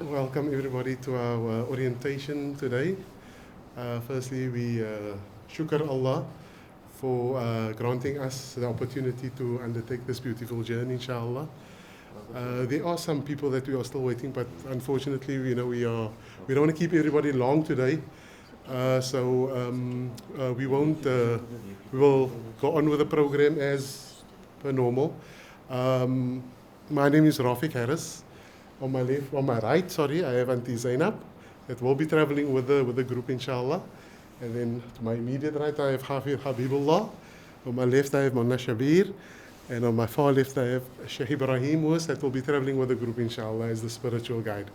Welcome everybody to our orientation today. Firstly, we shukr Allah for granting us the opportunity to undertake this beautiful journey, inshallah. There are some people that we are still waiting, but unfortunately, we don't want to keep everybody long today. So we won't. We will go on with the program as per normal. My name is Rafiq Harris. On my right, sorry, I have Auntie Zainab that will be traveling with the group, inshallah. And then to my immediate right, I have Habibullah. On my left, I have Monna Shabir. And on my far left, I have Shaykh Ebrahiem Moos that will be traveling with the group, inshallah, as the spiritual guide.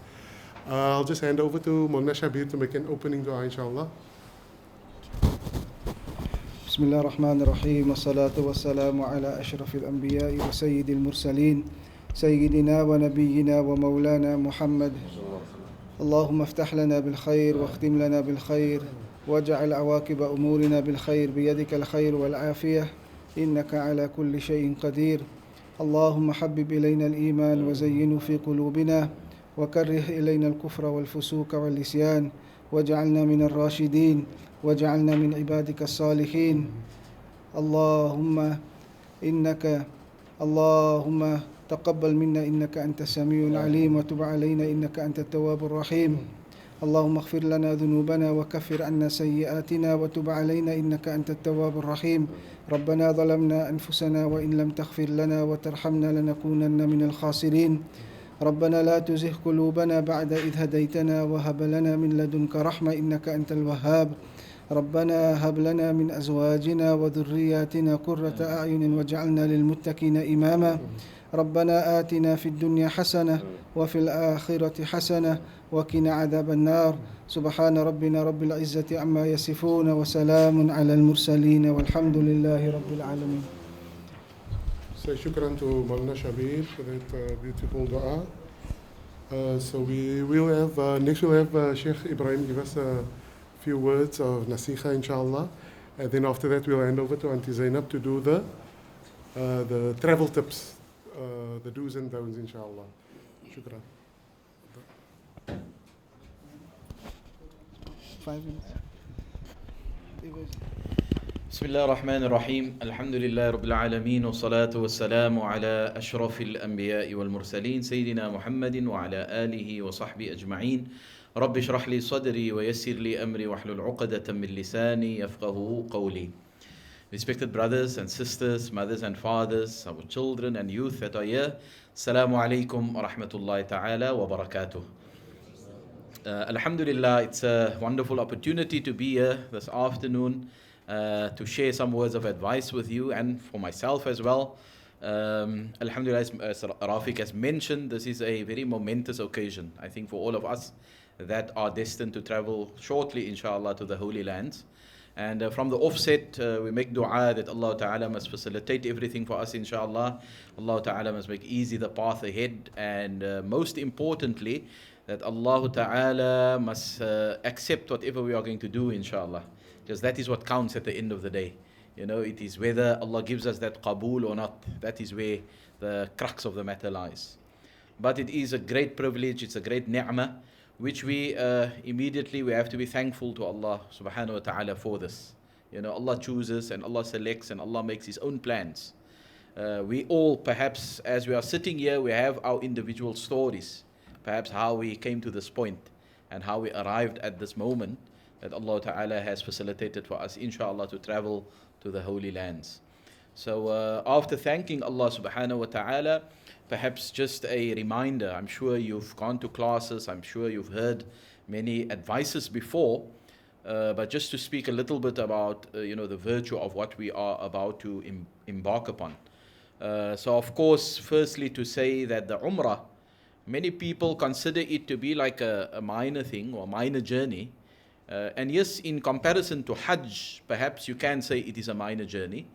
I'll just hand over to Monna Shabir to make an opening dua, inshallah. بسم الله الرحمن الرحيم والصلاة والسلام على أشرف الأنبياء وسيد المرسلين سيدنا ونبينا ومولانا محمد. اللهم افتح لنا بالخير واختم لنا بالخير واجعل عواقب أمورنا بالخير بيدك الخير والعافية إنك على كل شيء قدير. اللهم حبب إلينا الإيمان وزينه في قلوبنا وكره إلينا الكفر والفسوق والعصيان واجعلنا من الراشدين واجعلنا من عبادك الصالحين. اللهم تقبل منا إنك أنت السميع العليم وتب علينا إنك أنت التواب الرحيم. اللهم اغفر لنا ذنوبنا وكفر عنا سيئاتنا وتب علينا إنك أنت التواب الرحيم. ربنا ظلمنا أنفسنا وإن لم تغفر لنا وترحمنا لنكونن من الخاسرين. ربنا لا تزغ قلوبنا بعد إذ هديتنا وهب لنا من لدنك رحمة إنك أنت الوهاب. ربنا هب لنا من أزواجنا وذرياتنا قرة أعين واجعلنا للمتقين إماما. ربنا آتنا في الدنيا حسنة وفي الآخرة حسنة وقنا عذاب النار. سبحان ربنا رب العزة عما يصفون وسلام على المرسلين والحمد لله رب العالمين. Say shukran to Maulana Shabir for that beautiful dua. So we will have, next we'll have Shaykh Ibrahim give us a few words of nasiha, inshallah. And then after that we'll hand over to Auntie Zainab to do the travel tips, the do's and don'ts, inshallah. Shukran. 5 minutes. بسم الله الرحمن الرحيم الحمد لله رب العالمين والصلاة والسلام على أشرف الأنبياء والمرسلين سيدنا محمد وعلى آله وصحبه أجمعين. رب اشرح لي صدري ويسر لي أمري واحلل عقدة من لساني يفقهوا قولي. Respected brothers and sisters, mothers and fathers, our children and youth that are here, Assalamu alaikum wa rahmatullahi ta'ala wa barakatuh. Alhamdulillah, it's a wonderful opportunity to be here this afternoon to share some words of advice with you and for myself as well. Alhamdulillah, as Rafiq has mentioned, this is a very momentous occasion, I think, for all of us that are destined to travel shortly, inshallah, to the Holy Lands. And from the offset, we make dua that Allah Ta'ala must facilitate everything for us, inshallah. Allah Ta'ala must make easy the path ahead. And most importantly, that Allah Ta'ala must accept whatever we are going to do, inshallah. Because that is what counts at the end of the day. You know, it is whether Allah gives us that qabool or not. That is where the crux of the matter lies. But it is a great privilege, it's a great ni'mah, which we immediately we have to be thankful to Allah subhanahu wa ta'ala for this. You know, Allah chooses and Allah selects and Allah makes His own plans. We all, perhaps, as we are sitting here, we have our individual stories. Perhaps how we came to this point and how we arrived at this moment that Allah Ta'ala has facilitated for us, inshallah, to travel to the Holy Lands. So after thanking Allah subhanahu wa ta'ala, perhaps just a reminder, I'm sure you've gone to classes, I'm sure you've heard many advices before, but just to speak a little bit about the virtue of what we are about to embark upon. So of course, firstly to say that the Umrah, many people consider it to be like a minor thing or a minor journey. And yes, in comparison to Hajj, perhaps you can say it is a minor journey,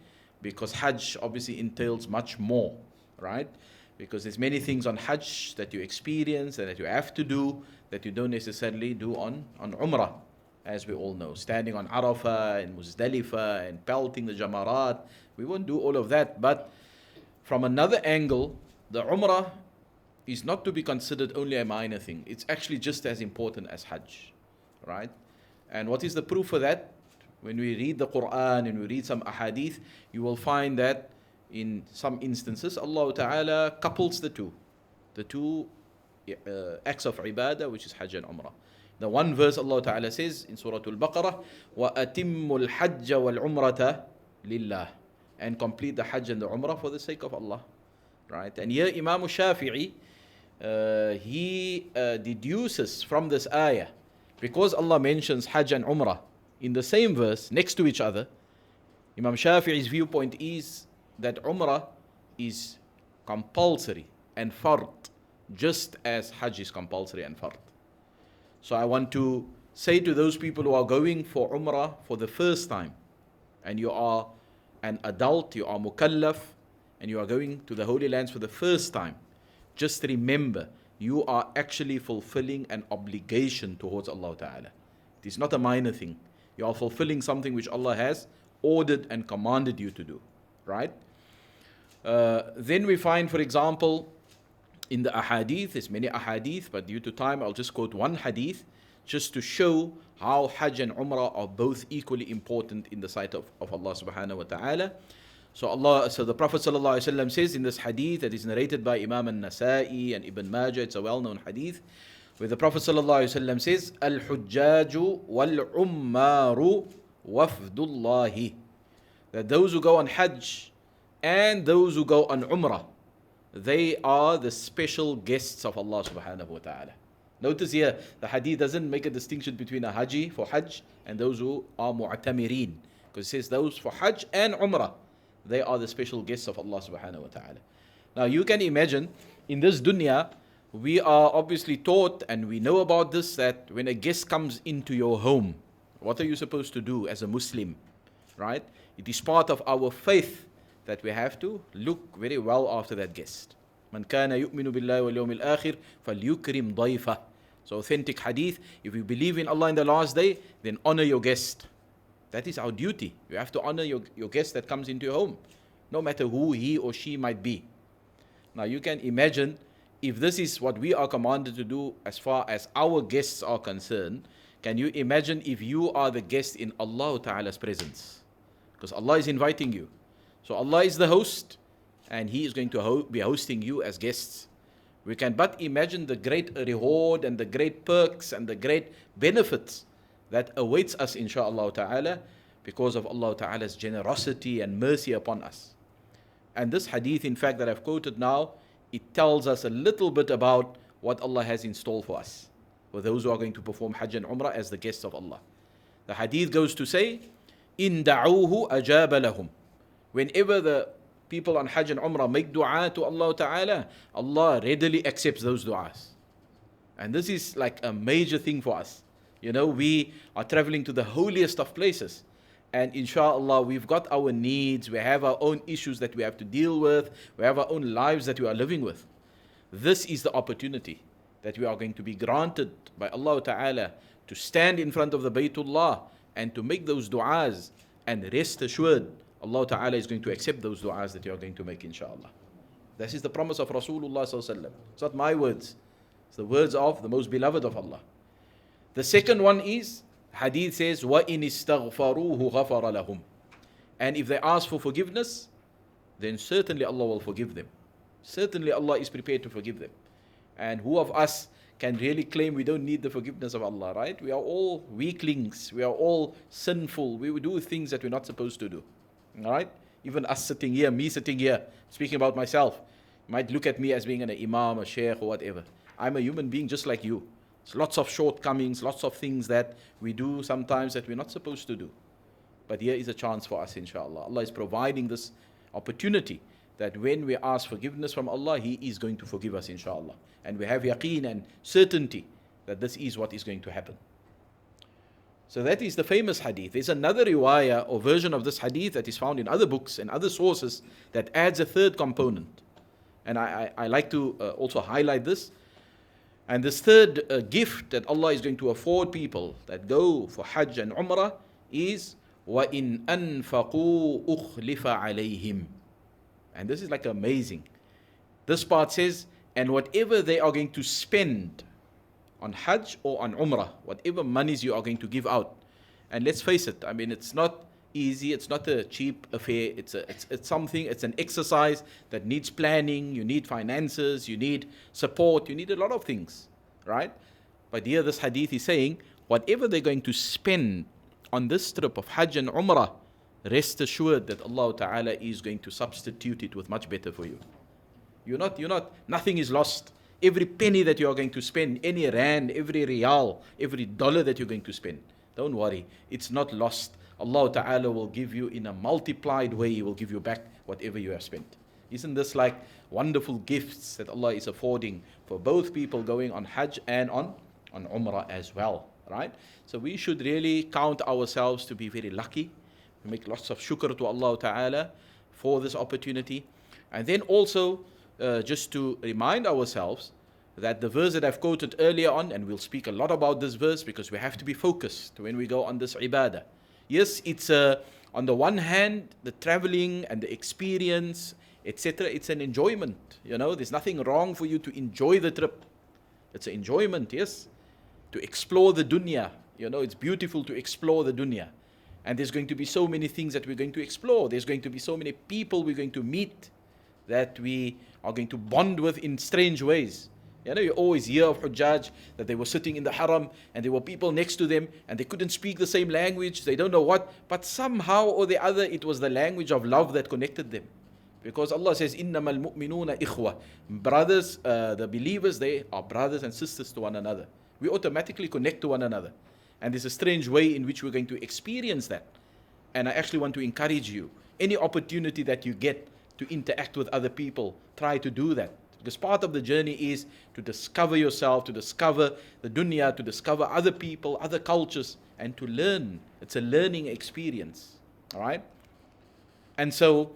because Hajj obviously entails much more, right? Because there's many things on Hajj that you experience and that you have to do that you don't necessarily do on Umrah, as we all know. Standing on Arafah and Muzdalifah and pelting the Jamarat, we won't do all of that. But from another angle, the Umrah is not to be considered only a minor thing. It's actually just as important as Hajj, right? And what is the proof for that? When we read the Quran and we read some ahadith, you will find that in some instances, Allah Ta'ala couples the two acts of ibadah, which is Hajj and Umrah. The one verse Allah Ta'ala says in Surah Al-Baqarah, وَأَتِمُّ الْحَجَّ وَالْعُمْرَةَ لِلَّهِ, and complete the Hajj and the Umrah for the sake of Allah. Right? And here Imam Shafi'i, he deduces from this ayah, because Allah mentions Hajj and Umrah in the same verse next to each other, Imam Shafi'i's viewpoint is that Umrah is compulsory and fard, just as Hajj is compulsory and fard. So I want to say to those people who are going for Umrah for the first time, and you are an adult, you are mukallaf, and you are going to the Holy Lands for the first time, just remember, you are actually fulfilling an obligation towards Allah Ta'ala. It is not a minor thing. You are fulfilling something which Allah has ordered and commanded you to do, right? Then we find, for example, in the ahadith, there's many ahadith, but due to time, I'll just quote one hadith, just to show how Hajj and Umrah are both equally important in the sight of Allah Subhanahu wa Ta'ala. So the Prophet ﷺ says in this hadith that is narrated by Imam An-Nasa'i and Ibn Majah, it's a well-known hadith, where the Prophet ﷺ says, Al-Hujjaju wal-Ummaru wafdullahi, that those who go on Hajj and those who go on Umrah, they are the special guests of Allah Subhanahu wa Ta'ala. Notice here, the hadith doesn't make a distinction between a Haji for Hajj and those who are Mu'tamireen, because it says those for Hajj and Umrah, they are the special guests of Allah Subhanahu wa Ta'ala. Now you can imagine, in this dunya, we are obviously taught and we know about this, that when a guest comes into your home, what are you supposed to do as a Muslim, right? It is part of our faith that we have to look very well after that guest. Man kana yu'minu billahi wal yawmil akhir falyukrim dayfa. So authentic hadith, if you believe in Allah in the last day, then honor your guest. That is our duty. You have to honor your guest that comes into your home, no matter who he or she might be. Now you can imagine, if this is what we are commanded to do as far as our guests are concerned, can you imagine if you are the guest in Allah Ta'ala's presence? Because Allah is inviting you. So Allah is the host, and He is going to be hosting you as guests. We can but imagine the great reward and the great perks and the great benefits that awaits us, insha'Allah Ta'ala, because of Allah Ta'ala's generosity and mercy upon us. And this hadith, in fact, that I've quoted now, it tells us a little bit about what Allah has in store for us, for those who are going to perform Hajj and Umrah as the guests of Allah. The hadith goes to say, إِن دَعُوهُ أَجَابَ لَهُمْ. Whenever the people on Hajj and Umrah make dua to Allah Ta'ala, Allah readily accepts those du'as. And this is like a major thing for us. You know, we are traveling to the holiest of places. And inshallah, we've got our needs, we have our own issues that we have to deal with, we have our own lives that we are living with. This is the opportunity that we are going to be granted by Allah Ta'ala to stand in front of the Baytullah and to make those du'as, and rest assured, Allah Ta'ala is going to accept those du'as that you are going to make, inshallah. This is the promise of Rasulullah Sallallahu Alaihi Wasallam. It's not my words, it's the words of the most beloved of Allah. The second one is, hadith says, وَإِنِ اسْتَغْفَرُوهُ غَفَرَ لَهُمْ. And if they ask for forgiveness, then certainly Allah will forgive them. Certainly Allah is prepared to forgive them. And who of us can really claim we don't need the forgiveness of Allah, right? We are all weaklings, we are all sinful, we do things that we're not supposed to do. Alright? Even us sitting here, me sitting here, speaking about myself, you might look at me as being an imam, a shaykh or whatever. I'm a human being just like you. There's lots of shortcomings, lots of things that we do sometimes that we're not supposed to do. But here is a chance for us, inshallah. Allah is providing this opportunity that when we ask forgiveness from Allah, He is going to forgive us, inshallah. And we have yaqeen and certainty that this is what is going to happen. So that is the famous hadith. There's another riwayah or version of this hadith that is found in other books and other sources that adds a third component. And I like to also highlight this. And this third gift that Allah is going to afford people that go for Hajj and Umrah is وَإِنْ أَنْفَقُوا أُخْلِفَ عَلَيْهِمْ. And this is like amazing. This part says, And whatever they are going to spend on Hajj or on Umrah, whatever monies you are going to give out. And let's face it, I mean, it's not easy, it's not a cheap affair, it's something, it's an exercise that needs planning, you need finances, you need support, you need a lot of things, right? But here this hadith is saying, whatever they're going to spend on this trip of Hajj and Umrah, rest assured that Allah Ta'ala is going to substitute it with much better for you. Nothing is lost. Every penny that you are going to spend, any rand, every riyal, every dollar that you're going to spend, don't worry, it's not lost. Allah Ta'ala will give you in a multiplied way, He will give you back whatever you have spent. Isn't this like wonderful gifts that Allah is affording for both people going on Hajj and on Umrah as well, right? So we should really count ourselves to be very lucky. We make lots of shukr to Allah Ta'ala for this opportunity. And then also, just to remind ourselves that the verse that I've quoted earlier on, and we'll speak a lot about this verse because we have to be focused when we go on this ibadah. Yes, it's on the one hand, the traveling and the experience, etc., it's an enjoyment. There's nothing wrong for you to enjoy the trip. It's an enjoyment, yes. To explore the dunya. It's beautiful to explore the dunya. And there's going to be so many things that we're going to explore. There's going to be so many people we're going to meet that we are going to bond with in strange ways. You always hear of Hujjaj that they were sitting in the haram and there were people next to them and they couldn't speak the same language, they don't know what, but somehow or the other it was the language of love that connected them. Because Allah says, إِنَّمَا الْمُؤْمِنُونَ إِخْوَةً. Brothers, the believers, they are brothers and sisters to one another. We automatically connect to one another. And there's a strange way in which we're going to experience that. And I actually want to encourage you, any opportunity that you get to interact with other people, try to do that. Because part of the journey is to discover yourself, to discover the dunya, to discover other people, other cultures, and to learn. It's a learning experience. All right? And so,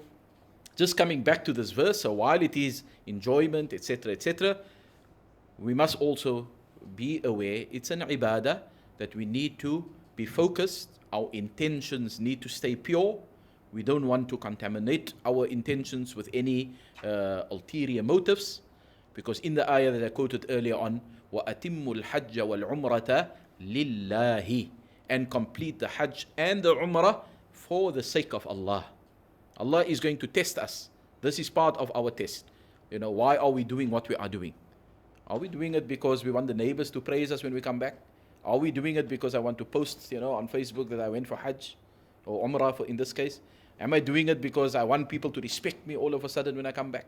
just coming back to this verse, so while it is enjoyment, etc., we must also be aware, it's an ibadah that we need to be focused, our intentions need to stay pure. We don't want to contaminate our intentions with any ulterior motives, because in the ayah that I quoted earlier on, وَأَتِمُّ الْحَجَّ وَالْعُمْرَةَ لِلَّهِ, and complete the Hajj and the Umrah for the sake of Allah. Allah is going to test us. This is part of our test. Why are we doing what we are doing? Are we doing it because we want the neighbors to praise us when we come back? Are we doing it because I want to post, on Facebook that I went for Hajj or Umrah in this case? Am I doing it because I want people to respect me all of a sudden when I come back?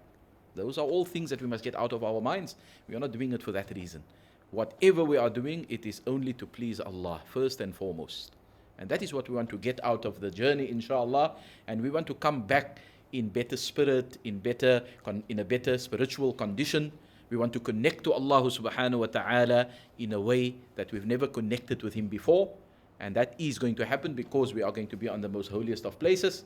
Those are all things that we must get out of our minds. We are not doing it for that reason. Whatever we are doing, it is only to please Allah, first and foremost. And that is what we want to get out of the journey, inshallah. And we want to come back in better spirit, in a better spiritual condition. We want to connect to Allah subhanahu wa ta'ala in a way that we've never connected with Him before. And that is going to happen because we are going to be on the most holiest of places.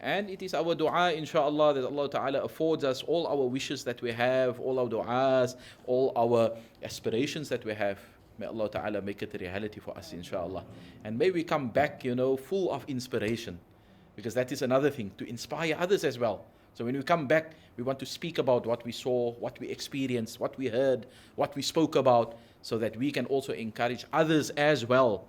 And it is our dua, inshallah, that Allah Ta'ala affords us all our wishes that we have, all our du'as, all our aspirations that we have. May Allah Ta'ala make it a reality for us, inshallah. And may we come back, full of inspiration. Because that is another thing, to inspire others as well. So when we come back, we want to speak about what we saw, what we experienced, what we heard, what we spoke about, so that we can also encourage others as well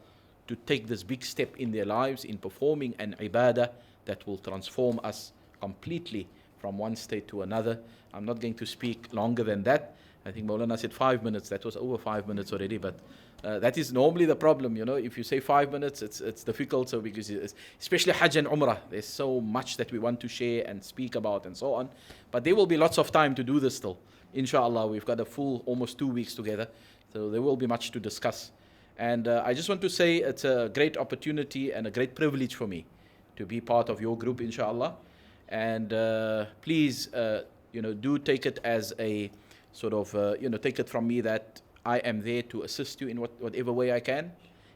to take this big step in their lives in performing an ibadah that will transform us completely from one state to another. I'm not going to speak longer than that. I think Maulana said 5 minutes. That was over 5 minutes already, but that is normally the problem. If you say 5 minutes, it's difficult. So because especially Hajj and Umrah, there's so much that we want to share and speak about and so on. But there will be lots of time to do this still. Inshallah, we've got a full almost 2 weeks together. So there will be much to discuss. And I just want to say it's a great opportunity and a great privilege for me to be part of your group, inshallah. And please, do take it as a sort of, take it from me that I am there to assist you in whatever way I can.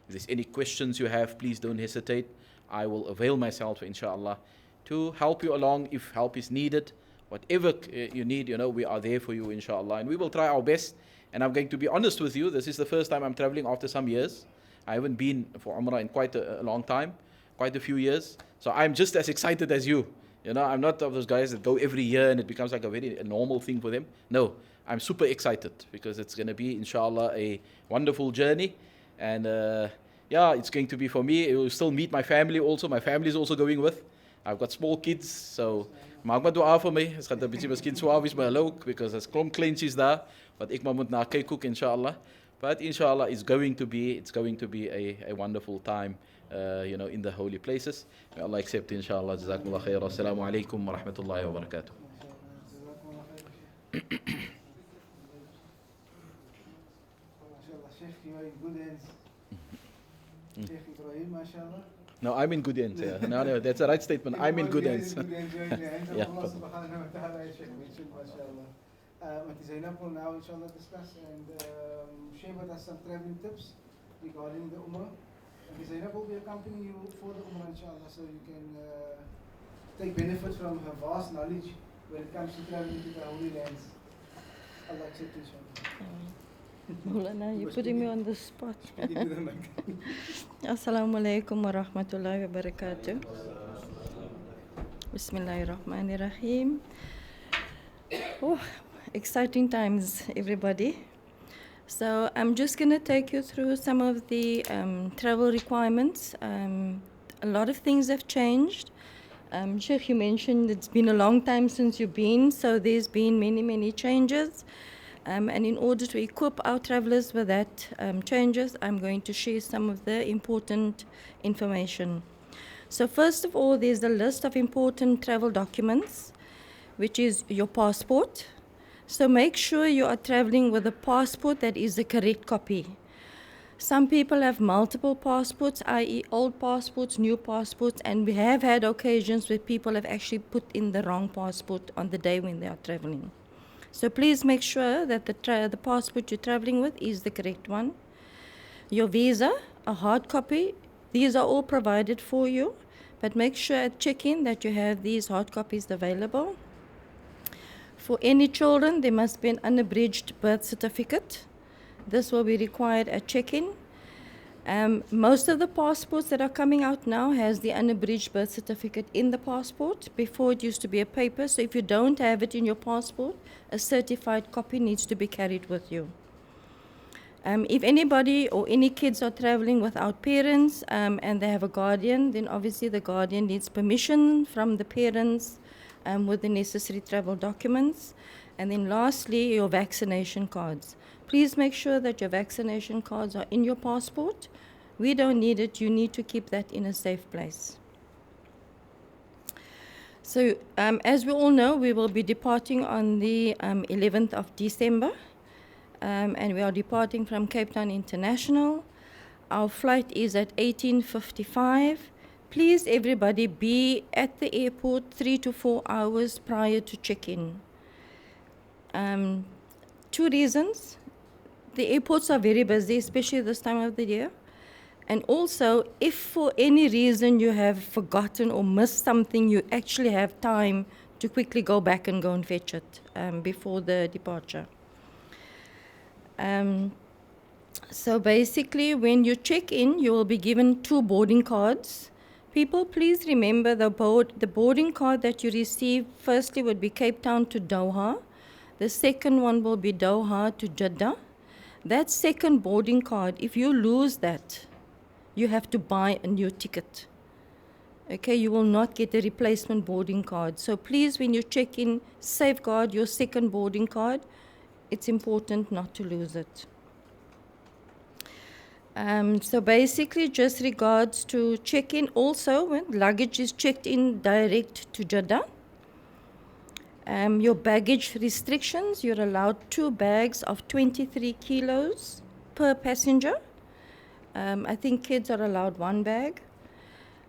If there's any questions you have, please don't hesitate. I will avail myself, inshallah, to help you along if help is needed. Whatever you need, we are there for you, inshallah. And we will try our best. And I'm going to be honest with you, this is the first time I'm traveling after some years. I haven't been for Umrah in quite a long time, quite a few years. So I'm just as excited as you. I'm not of those guys that go every year and it becomes like a very normal thing for them. No, I'm super excited because it's going to be, inshallah, a wonderful journey. And yeah, it's going to be for me. It will still meet my family also. My family is also going with. I've got small kids, so maak maar dua vir my. Dit gaan 'n bietjie miskien swaar wees by hulle ook because there's klomp kleintjies daar wat ek maar moet na kyk ook, inshallah. But inshallah, it's going to be a wonderful time, in the holy places. May Allah accept, inshallah. Jazakumullah khair. Assalamu alaikum wa rahmatullahi wa barakatuh. Sheikh, you are in good hands. Shaykh Ebrahiem, mashallah. No, I'm in good hands. Yeah. No, that's a right statement. I'm in good hands. You're in the hands of Yeah. Allah subhanahu wa ta'ala, as Shaykh mentioned, mashallah. Auntie Zainab will now, inshallah, discuss and share with us some traveling tips regarding the Umrah. Auntie Zainab will be accompanying you for the Umrah, inshallah, so you can take benefit from her vast knowledge when it comes to traveling to the Holy Lands. Allah accept, inshallah. Mulana, you're putting me on the spot. Assalamu alaikum wa rahmatullahi wa barakatuh. Bismillahirrahmanirrahim. Oh, exciting times, everybody. So I'm just going to take you through some of the travel requirements. A lot of things have changed. Sheikh, you mentioned it's been a long time since you've been, so there's been many, many changes. And in order to equip our travelers with that changes, I'm going to share some of the important information. So first of all, there's a list of important travel documents, which is your passport. So make sure you are traveling with a passport that is the correct copy. Some people have multiple passports, i.e. old passports, new passports, and we have had occasions where people have actually put in the wrong passport on the day when they are traveling. So please make sure that the passport you're traveling with is the correct one. Your visa, a hard copy, these are all provided for you, but make sure at check-in that you have these hard copies available. For any children, there must be an unabridged birth certificate. This will be required at check-in. Most of the passports that are coming out now has the unabridged birth certificate in the passport. Before it used to be a paper, so if you don't have it in your passport, a certified copy needs to be carried with you. If anybody or any kids are traveling without parents and they have a guardian, then obviously the guardian needs permission from the parents with the necessary travel documents. And then lastly, your vaccination cards. Please make sure that your vaccination cards are in your passport. We don't need it. You need to keep that in a safe place. So as we all know, we will be departing on the 11th of December. And we are departing from Cape Town International. Our flight is at 18:55. Please, everybody, be at the airport 3 to 4 hours prior to check-in. 2 reasons. The airports are very busy, especially this time of the year. And also, if for any reason you have forgotten or missed something, you actually have time to quickly go back and go and fetch it before the departure. So basically, when you check in, you will be given 2 boarding cards. People, please remember the boarding card that you receive, firstly would be Cape Town to Doha. The second one will be Doha to Jeddah. That second boarding card, if you lose that, you have to buy a new ticket. Okay, you will not get a replacement boarding card. So please, when you check in, safeguard your second boarding card. It's important not to lose it. So basically, just regards to check-in, also when luggage is checked in direct to Jeddah. Your baggage restrictions, you're allowed 2 bags of 23 kilos per passenger. I think kids are allowed 1 bag.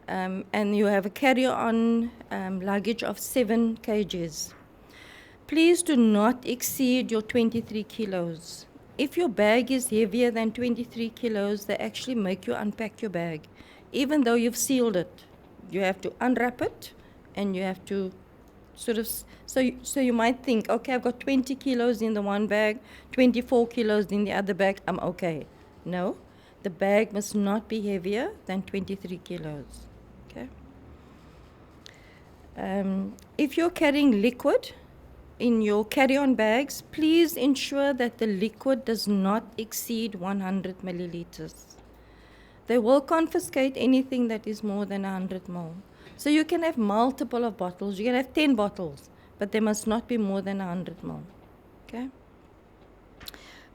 And you have a carry-on luggage of 7 kgs. Please do not exceed your 23 kilos. If your bag is heavier than 23 kilos, they actually make you unpack your bag. Even though you've sealed it, you have to unwrap it and you have to sort of, so you might think, okay, I've got 20 kilos in the one bag, 24 kilos in the other bag, I'm okay. No, the bag must not be heavier than 23 kilos, okay? If you're carrying liquid, in your carry-on bags, please ensure that the liquid does not exceed 100 milliliters. They will confiscate anything that is more than 100 ml. So you can have multiple of bottles. You can have 10 bottles, but they must not be more than 100 ml. Okay?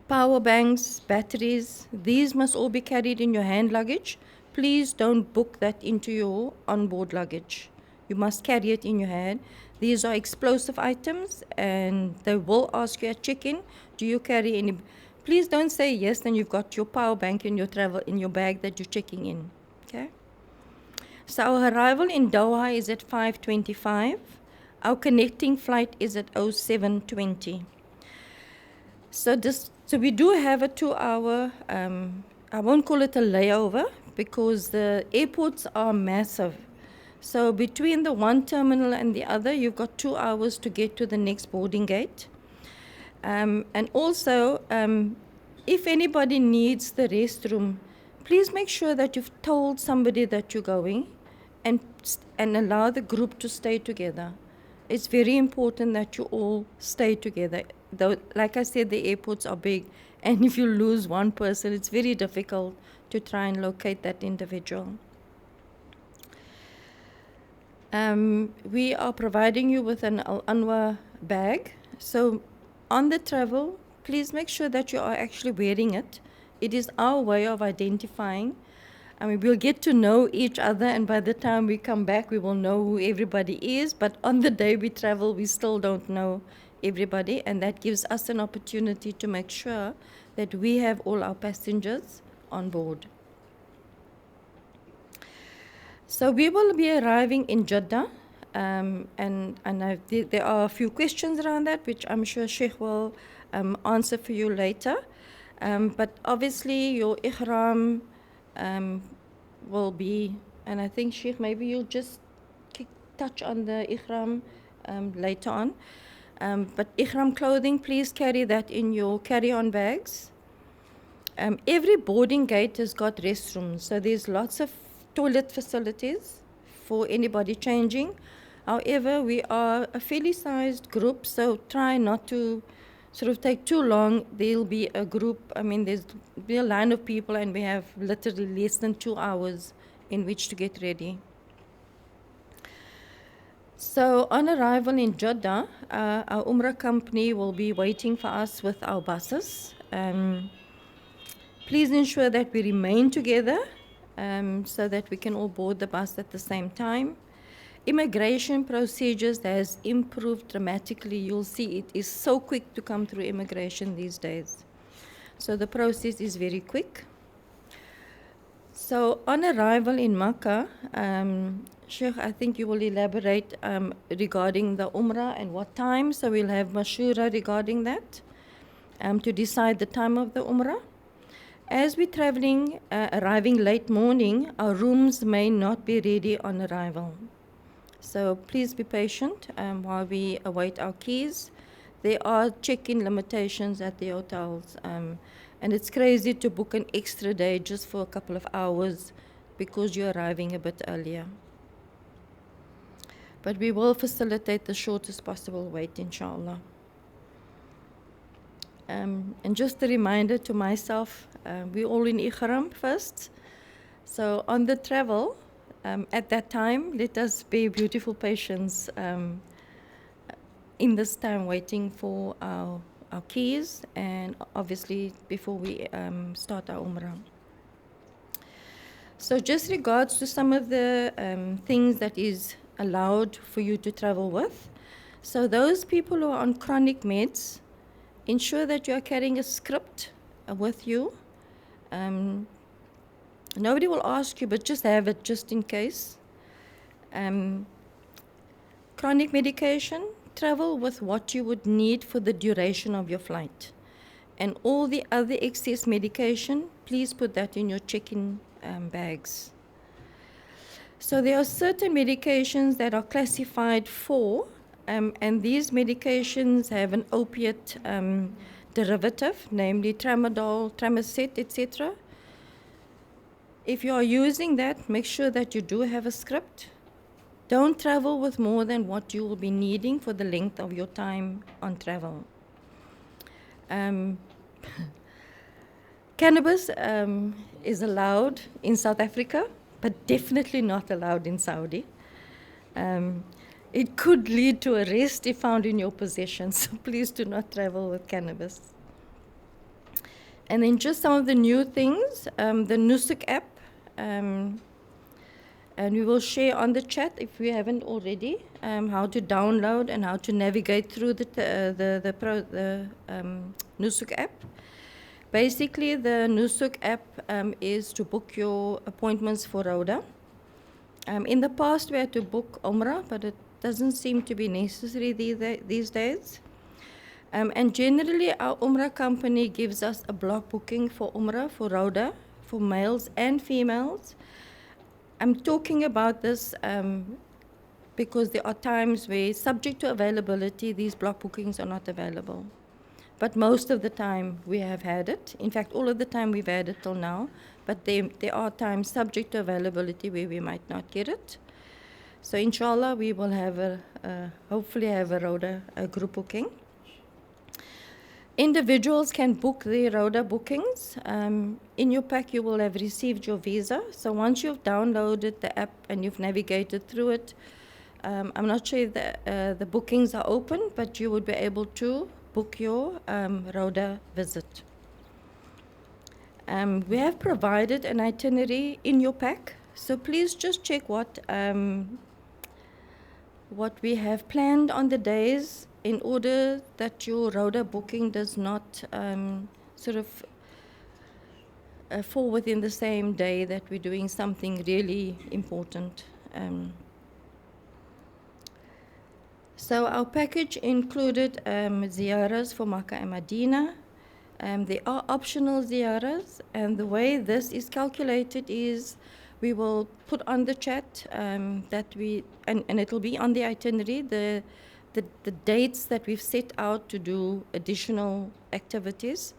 Power banks, batteries, these must all be carried in your hand luggage. Please don't book that into your onboard luggage. You must carry it in your hand. These are explosive items, and they will ask you at check-in, do you carry any? Please don't say yes, then you've got your power bank in your bag that you're checking in. Okay? So our arrival in Doha is at 5:25. Our connecting flight is at 07:20. So we do have a 2-hour, I won't call it a layover because the airports are massive. So between the one terminal and the other, you've got 2 hours to get to the next boarding gate. And also, if anybody needs the restroom, please make sure that you've told somebody that you're going and allow the group to stay together. It's very important that you all stay together. Though, like I said, the airports are big, and if you lose one person, it's very difficult to try and locate that individual. We are providing you with an Al-Anwar bag. So on the travel, please make sure that you are actually wearing it. It is our way of identifying. I mean, we'll get to know each other, and by the time we come back, we will know who everybody is. But on the day we travel, we still don't know everybody, and that gives us an opportunity to make sure that we have all our passengers on board. So we will be arriving in Jeddah, and there are a few questions around that, which I'm sure Sheikh will answer for you later. But obviously your ihram will be, and I think Sheikh, maybe you'll just touch on the ihram later on. But ihram clothing, please carry that in your carry-on bags. Every boarding gate has got restrooms, so there's lots of toilet facilities for anybody changing. However, we are a fairly sized group, so try not to sort of take too long. There'll be a group, there'll be a line of people, and we have literally less than 2 hours in which to get ready. So on arrival in Jeddah, our Umrah company will be waiting for us with our buses. Please ensure that we remain together so that we can all board the bus at the same time. Immigration procedures has improved dramatically. You'll see it is so quick to come through immigration these days. So the process is very quick. So on arrival in Makkah, Sheikh, I think you will elaborate regarding the Umrah and what time. So we'll have mashura regarding that to decide the time of the Umrah. As we're traveling, arriving late morning, our rooms may not be ready on arrival. So please be patient while we await our keys. There are check-in limitations at the hotels, and it's crazy to book an extra day just for a couple of hours because you're arriving a bit earlier. But we will facilitate the shortest possible wait, inshallah. And just a reminder to myself, we're all in ihram first. So on the travel, at that time, let us be beautiful patients in this time waiting for our keys, and obviously before we start our Umrah. So just regards to some of the things that is allowed for you to travel with. So those people who are on chronic meds, ensure that you are carrying a script with you. Nobody will ask you, but just have it just in case. Chronic medication, travel with what you would need for the duration of your flight. And all the other excess medication, please put that in your check-in bags. So there are certain medications that are classified for, and these medications have an opiate derivative, namely tramadol, Tramacet, etc. If you are using that, make sure that you do have a script. Don't travel with more than what you will be needing for the length of your time on travel. Cannabis is allowed in South Africa, but definitely not allowed in Saudi. It could lead to arrest if found in your possession, so please do not travel with cannabis. And then just some of the new things, the Nusuk app, and we will share on the chat if we haven't already, how to download and how to navigate through the Nusuk app. Basically, the Nusuk app is to book your appointments for Rauda. In the past, we had to book Umrah, but it doesn't seem to be necessary these days. And generally, our Umrah company gives us a block booking for Umrah, for Rauda, for males and females. I'm talking about this because there are times where, subject to availability, these block bookings are not available. But most of the time we have had it. In fact, all of the time we've had it till now. But there are times subject to availability where we might not get it. So inshallah, we will have hopefully have a Rauda group booking. Individuals can book their Rauda bookings. In your pack, you will have received your visa. So once you've downloaded the app and you've navigated through it, I'm not sure if the bookings are open, but you would be able to book your Rauda visit. We have provided an itinerary in your pack, so please just check what we have planned on the days in order that your Rauda booking does not fall within the same day that we're doing something really important. So our package included ziyaras for Makkah and Medina. There are optional ziyaras, and the way this is calculated is we will put on the chat and it will be on the itinerary, the dates that we've set out to do additional activities.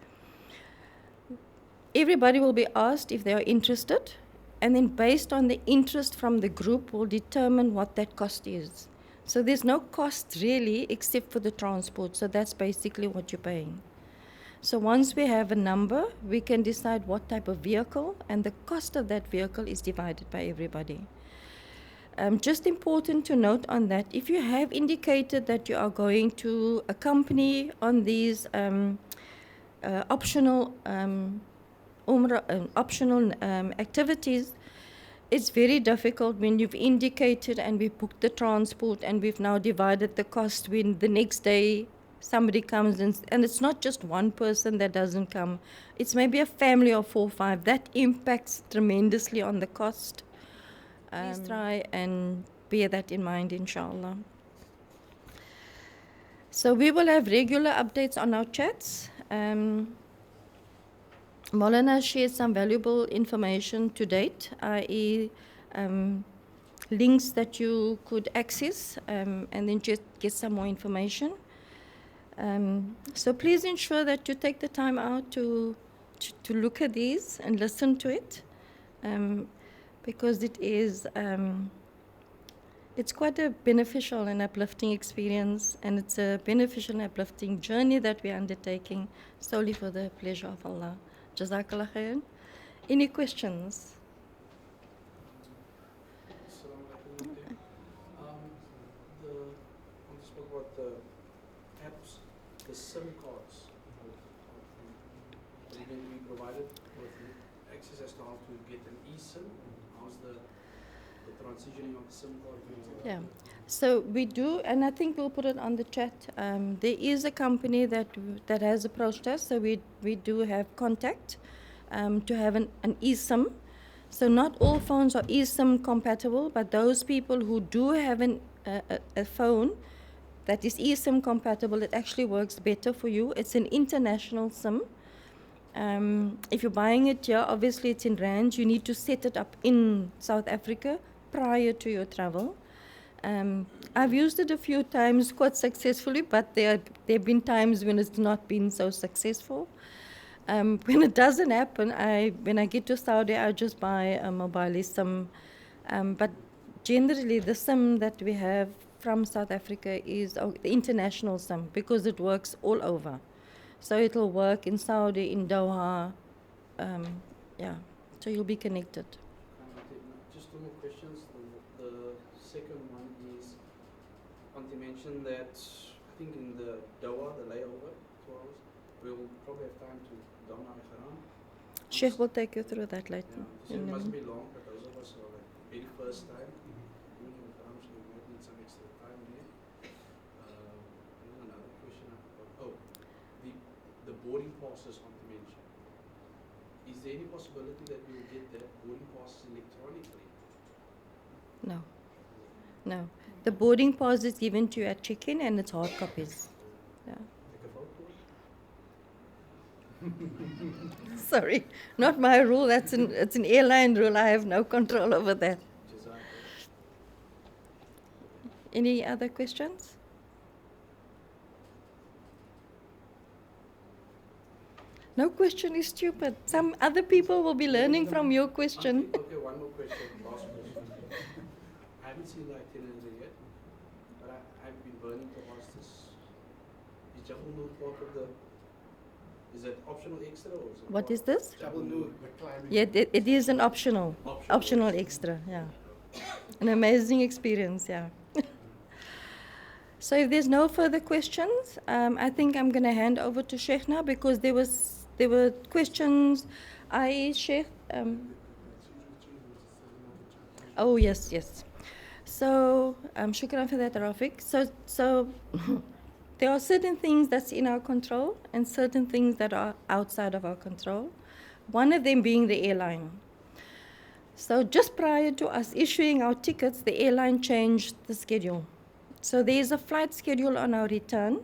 Everybody will be asked if they are interested, and then based on the interest from the group, we'll determine what that cost is. So there's no cost really except for the transport. So that's basically what you're paying. So once we have a number, we can decide what type of vehicle, and the cost of that vehicle is divided by everybody. Just important to note on that, if you have indicated that you are going to accompany on these optional activities, it's very difficult when you've indicated and we've booked the transport and we've now divided the cost when the next day somebody comes in, and it's not just one person that doesn't come. It's maybe a family of 4 or 5. That impacts tremendously on the cost. Please try and bear that in mind, inshallah. So we will have regular updates on our chats. Maulana shared some valuable information to date, i.e. links that you could access and then just get some more information. So please ensure that you take the time out to look at these and listen to it, because it is it's quite a beneficial and uplifting experience, and it's a beneficial and uplifting journey that we're undertaking solely for the pleasure of Allah. Jazakallah khair. Any questions? When you spoke about the apps, the SIM cards, are you going to be provided with access as to how to get an eSIM? How's the transitioning of the SIM card going to Yeah. So we do, and I think we'll put it on the chat. There is a company that has approached us, so we do have contact to have an eSIM. So not all phones are eSIM compatible, but those people who do have a phone that is eSIM compatible, it actually works better for you. It's an international SIM. If you're buying it here, obviously it's in rands. You need to set it up in South Africa prior to your travel. I've used it a few times quite successfully, but there have been times when it's not been so successful. When it doesn't happen, when I get to Saudi, I just buy a mobile SIM. But generally the SIM that we have from South Africa is the international SIM because it works all over. So it'll work in Saudi, in Doha, yeah. So you'll be connected. Just two more questions. The second one is, Auntie mentioned that I think in the Doha, the layover, 2 hours, we'll probably have time to don our ihram. Sheikh will take you through that later. Yeah, so it mustn't be long, but those of us who are like very first time doing ihram, so we might need some extra time there. Another question I forgot. Oh, the boarding passes on to mention. Is there any possibility that we will get that boarding passes electronically? No. No. The boarding pass is given to you at check-in and it's hard copies. Yeah. Take a photo? Sorry, not my rule. It's an airline rule. I have no control over that. Any other questions? No question is stupid. Some other people will be learning from your question. Okay, one more question, last question. I haven't seen the itinerary yet, but I've been burning to ask this. Is Jabal Nur part of the, is that optional extra or is it? What is this? Jabal Nur. Yeah, it is an optional extra, yeah. An amazing experience, yeah. So if there's no further questions, I think I'm going to hand over to Sheikh now because there were questions. Sheikh. Oh yes. So shukran for that, Rafiq. So there are certain things that's in our control and certain things that are outside of our control. One of them being the airline. So just prior to us issuing our tickets, the airline changed the schedule. So there is a flight schedule on our return.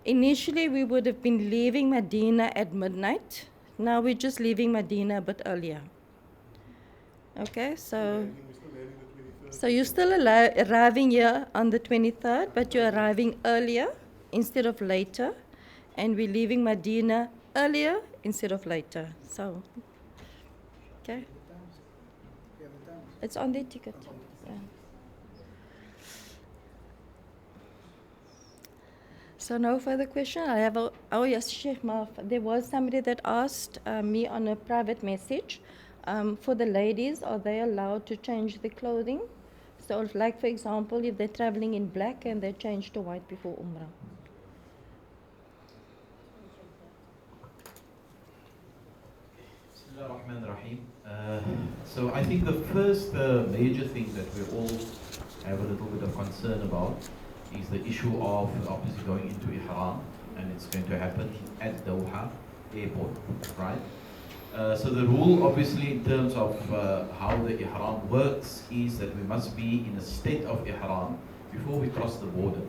Initially, we would have been leaving Medina at midnight. Now we're just leaving Medina a bit earlier. Okay, so you're still arriving here on the 23rd, but you're arriving earlier instead of later. And we're leaving Medina earlier instead of later. So, okay. It's on their ticket. Yeah. So no further question. I have oh yes, Sheikh Maaf. There was somebody that asked me on a private message, for the ladies, are they allowed to change their clothing? So like for example, if they're traveling in black and they change to white before Umrah. Bismillahirrahmanirrahim. So I think the first major thing that we all have a little bit of concern about is the issue of obviously going into Ihram, and it's going to happen at Doha airport, right? So the rule obviously in terms of how the Ihram works is that we must be in a state of Ihram before we cross the border,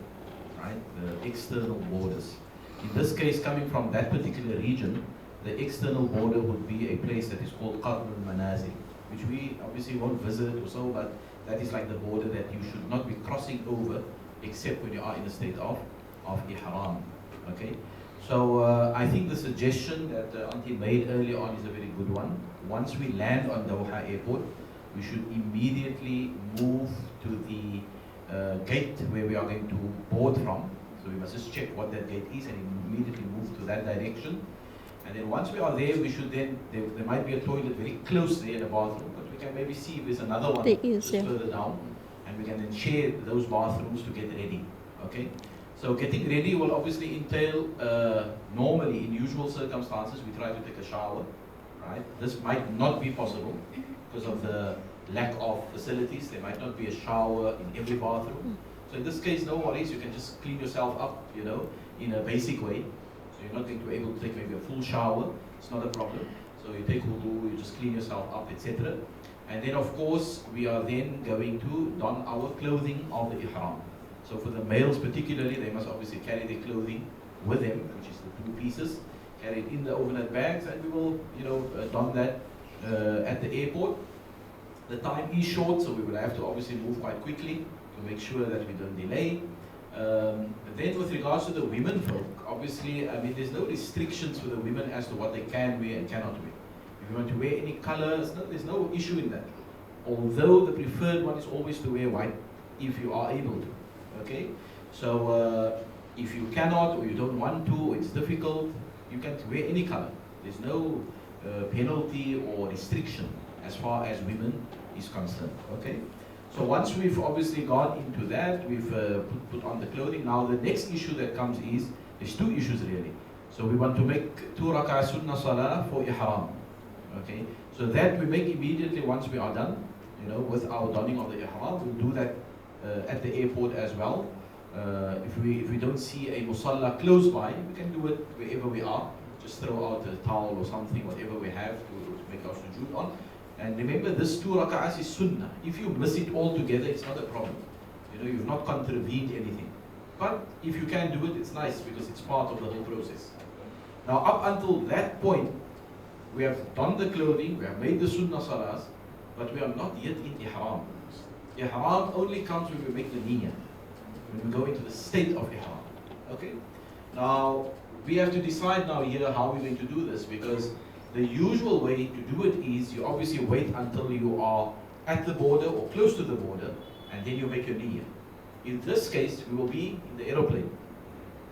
right? The external borders. In this case, coming from that particular region, the external border would be a place that is called Qarn al-Manazil, which we obviously won't visit or so, but that is like the border that you should not be crossing over except when you are in a state of Ihram, okay? So I think the suggestion that Auntie made earlier on is a very good one. Once we land on Doha airport, we should immediately move to the gate where we are going to board from. So we must just check what that gate is and immediately move to that direction. And then once we are there, we should then, there might be a toilet very close there in the bathroom, but we can maybe see if there's another one just further down, and we can then share those bathrooms to get ready, okay? So getting ready will obviously entail, normally in usual circumstances, we try to take a shower, right? This might not be possible because of the lack of facilities. There might not be a shower in every bathroom. So in this case, no worries, you can just clean yourself up, you know, in a basic way. So you're not going to be able to take maybe a full shower, it's not a problem. So you take wudu, you just clean yourself up, etc. And then of course, we are then going to don our clothing of the ihram. So for the males particularly, they must obviously carry their clothing with them, which is the 2 pieces, carry it in the overnight bags, and we will, you know, don that at the airport. The time is short, so we will have to obviously move quite quickly to make sure that we don't delay. Then with regards to the women folk, obviously, I mean, there's no restrictions for the women as to what they can wear and cannot wear. If you want to wear any colors, there's no issue in that. although the preferred one is always to wear white if you are able to. Okay, so if you cannot or you don't want to, or it's difficult, you can wear any color. There's no penalty or restriction as far as women is concerned. Okay, so once we've obviously gone into that, we've put on the clothing. Now the next issue that comes is, there's two issues really. So we want to make 2 rak'ah sunnah salah for ihram. Okay, so that we make immediately once we are done, you know, with our donning of the ihram. We'll do that at the airport as well. If we don't see a musalla close by, we can do it wherever we are. Just throw out a towel or something, whatever we have to make our sujood on. And remember, this 2 rak'ahs is sunnah. If you miss it all together, it's not a problem. You know, you've not contravened anything. But if you can do it, it's nice because it's part of the whole process. Now, up until that point, we have donned the clothing, we have made the sunnah salahs, but we are not yet in ihram. Ihram only comes when we make the niyyah, when we go into the state of ihram. Okay? Now, we have to decide now here how we're going to do this, because the usual way to do it is you obviously wait until you are at the border or close to the border, and then you make your niyyah. In this case, we will be in the aeroplane,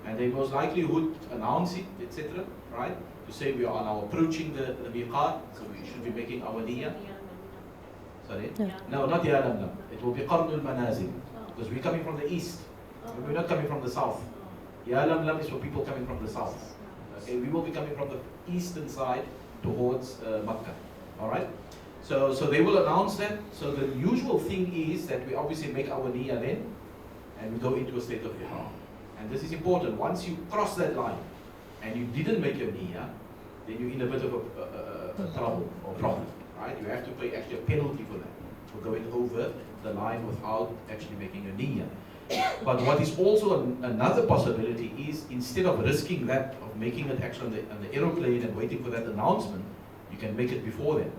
and they most likely would announce it, etc., right? To say we are now approaching the miqat, so we should be making our niyyah. Sorry? No, not Ya Lam Lam. It will be Qarnul Manazil, because we're coming from the east. We're not coming from the south. Ya Lam Lam is for people coming from the south. Okay, we will be coming from the eastern side towards Makkah. All right. So they will announce that. So the usual thing is that we obviously make our niyyah then, and we go into a state of ihram. And this is important. Once you cross that line, and you didn't make your niyyah, then you're in a bit of a trouble or problem. Right? You have to pay actually a penalty for that, for going over the line without actually making a niyyah. But what is also another possibility is, instead of risking that, of making it actually on the aeroplane and waiting for that announcement, you can make it before then.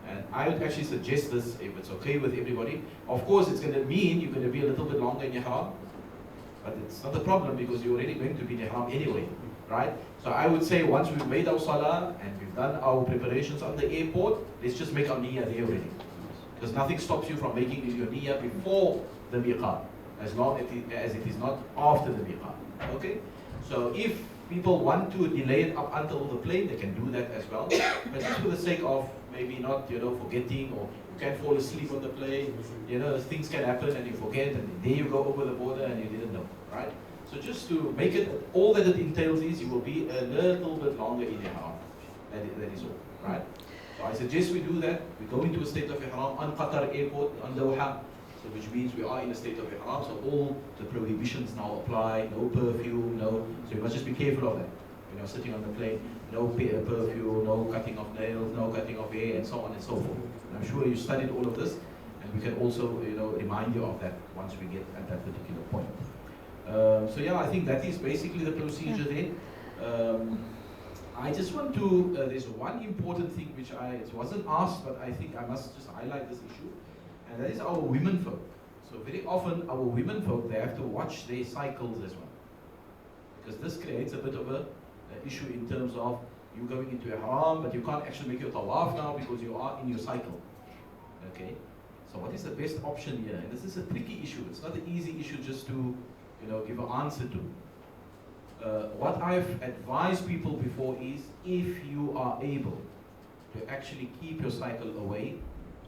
And I would actually suggest this, if it's okay with everybody. Of course, it's going to mean you're going to be a little bit longer in ihram, but it's not a problem because you're already going to be in ihram anyway, right? So I would say once we've made our salah and we've done our preparations on the airport, let's just make our niyyah there already. Because nothing stops you from making your niyyah before the miqat, as long as it is not after the miqat. Okay? So if people want to delay it up until the plane, they can do that as well. But just for the sake of maybe not, forgetting, or you can fall asleep on the plane, things can happen and you forget, and there you go over the border and you didn't know, right? So just to make it, all that it entails is you will be a little bit longer in ihram. That is all, right? So I suggest we do that. We go into a state of ihram on Qatar airport, on Doha, so which means we are in a state of ihram, so all the prohibitions now apply, no perfume, so you must just be careful of that. Sitting on the plane, no perfume, no cutting of nails, no cutting of hair, and so on and so forth. And I'm sure you studied all of this, and we can also, remind you of that once we get at that particular point. So yeah, I think that is basically the procedure there. I just want to, there's one important thing which it wasn't asked, but I think I must just highlight this issue, and that is our women folk. So very often our women folk, they have to watch their cycles as well, because this creates a bit of a issue in terms of you going into ihram, but you can't actually make your tawaf now because you are in your cycle. Okay, so what is the best option here? And this is a tricky issue. It's not an easy issue just to give an answer to. What I've advised people before is, if you are able to actually keep your cycle away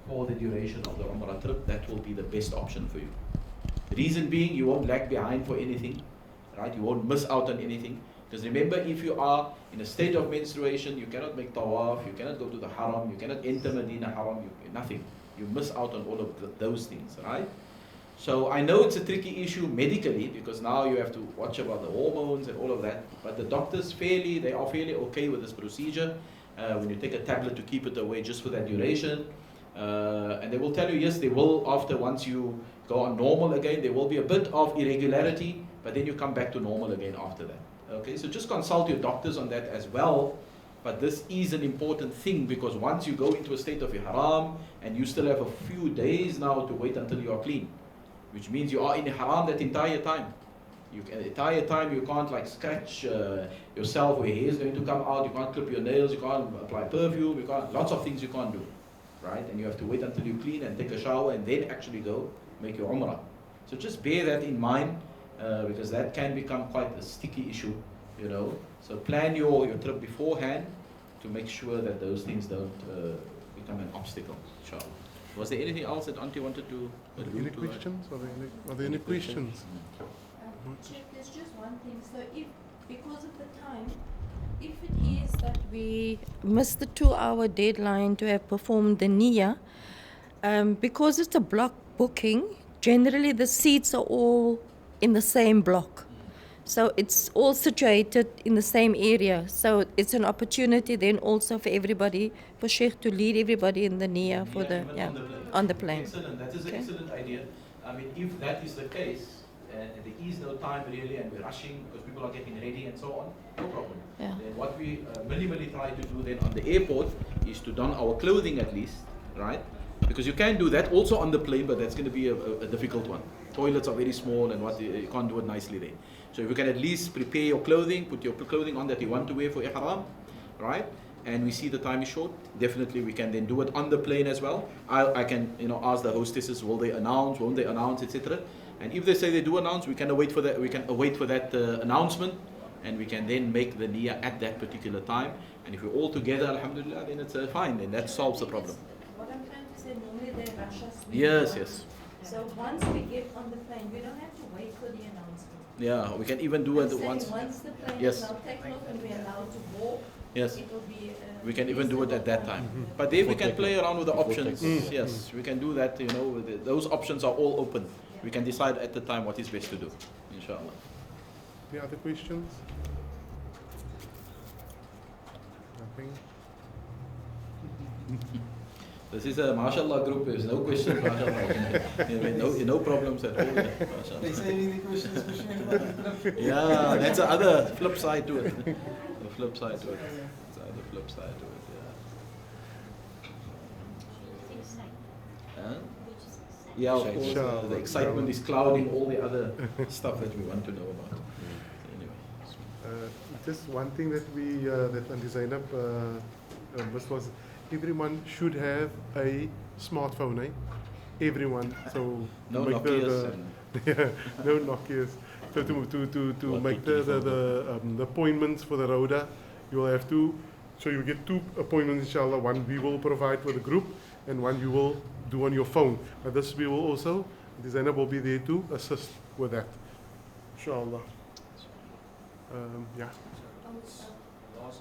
for the duration of the Umrah trip, that will be the best option for you. The reason being, you won't lag behind for anything, right? You won't miss out on anything. Because remember, if you are in a state of menstruation, you cannot make tawaf, you cannot go to the haram, you cannot enter Medina haram, nothing. You miss out on all of those things, right? So I know it's a tricky issue medically, because now you have to watch about the hormones and all of that, but the doctors they are fairly okay with this procedure. When you take a tablet to keep it away just for that duration, and they will tell you, yes, they will, once you go on normal again, there will be a bit of irregularity, but then you come back to normal again after that. Okay, so just consult your doctors on that as well. But this is an important thing, because once you go into a state of ihram and you still have a few days now to wait until you are clean, which means you are in ihram that entire time. You can't scratch yourself where hair is going to come out, you can't clip your nails, you can't apply perfume, lots of things you can't do, right? And you have to wait until you clean and take a shower and then actually go make your Umrah. So just bear that in mind, because that can become quite a sticky issue, you know. So plan your trip beforehand to make sure that those things don't become an obstacle, inshallah. Was there anything else that Auntie wanted to Any questions? Are there any questions? Chef, there's just one thing. So if, because of the time, if it is that we miss the 2-hour deadline to have performed the niyyah, because it's a block booking, generally the seats are all in the same block. So it's all situated in the same area. So it's an opportunity then also for everybody, for Sheikh to lead everybody in the niyyah for the, on the plane. Excellent, that is an excellent idea. I mean, if that is the case, and there is no time really, and we're rushing because people are getting ready and so on, no problem. Yeah. Then what we minimally try to do then on the airport is to don our clothing at least, right? Because you can do that also on the plane, but that's going to be a difficult one. Toilets are very small and you can't do it nicely there. So if you can at least prepare your clothing, put your clothing on that you want to wear for ihram, right? And we see the time is short, definitely we can then do it on the plane as well. I can, you know, ask the hostesses, will they announce, won't they announce, etc. And if they say they do announce, we can await for that. We can await for that announcement, and we can then make the niyyah at that particular time. And if we're all together, alhamdulillah, then it's fine. Then that solves the problem. What I'm trying to say, normally they rush us. Yes, yes. So once we get on the plane, we don't have to wait for the announcement. Yeah, we can even do it once. Once the plane Yes. is now taken off and we're allowed to walk, Yes. it will be. We can even do it at that time. But there we can play around with the options. Yes, we can do that, you know, those options are all open. We can decide at the time what is best to do, inshallah. Any other questions? Nothing? This is a mashallah group, there's no questions, mashallah. No problems at all. Mashallah. They say any questions for Sheikh? Yeah, that's the other flip side to it. The flip side to it. That's the other flip side to it, yeah. Huh? Yeah, of course, Inshallah. the excitement is clouding all the other stuff that we want to know about. Anyway. Just one thing that we that Auntie Zainab missed was everyone should have a smartphone, eh? Everyone. So No make Nokias yeah, no Nokias. So to make the appointments for the Roda, you will have to. So you get 2 appointments, inshallah. One we will provide for the group, and one you will do on your phone. But this we will also, the designer will be there to assist with that, inshallah. Yeah.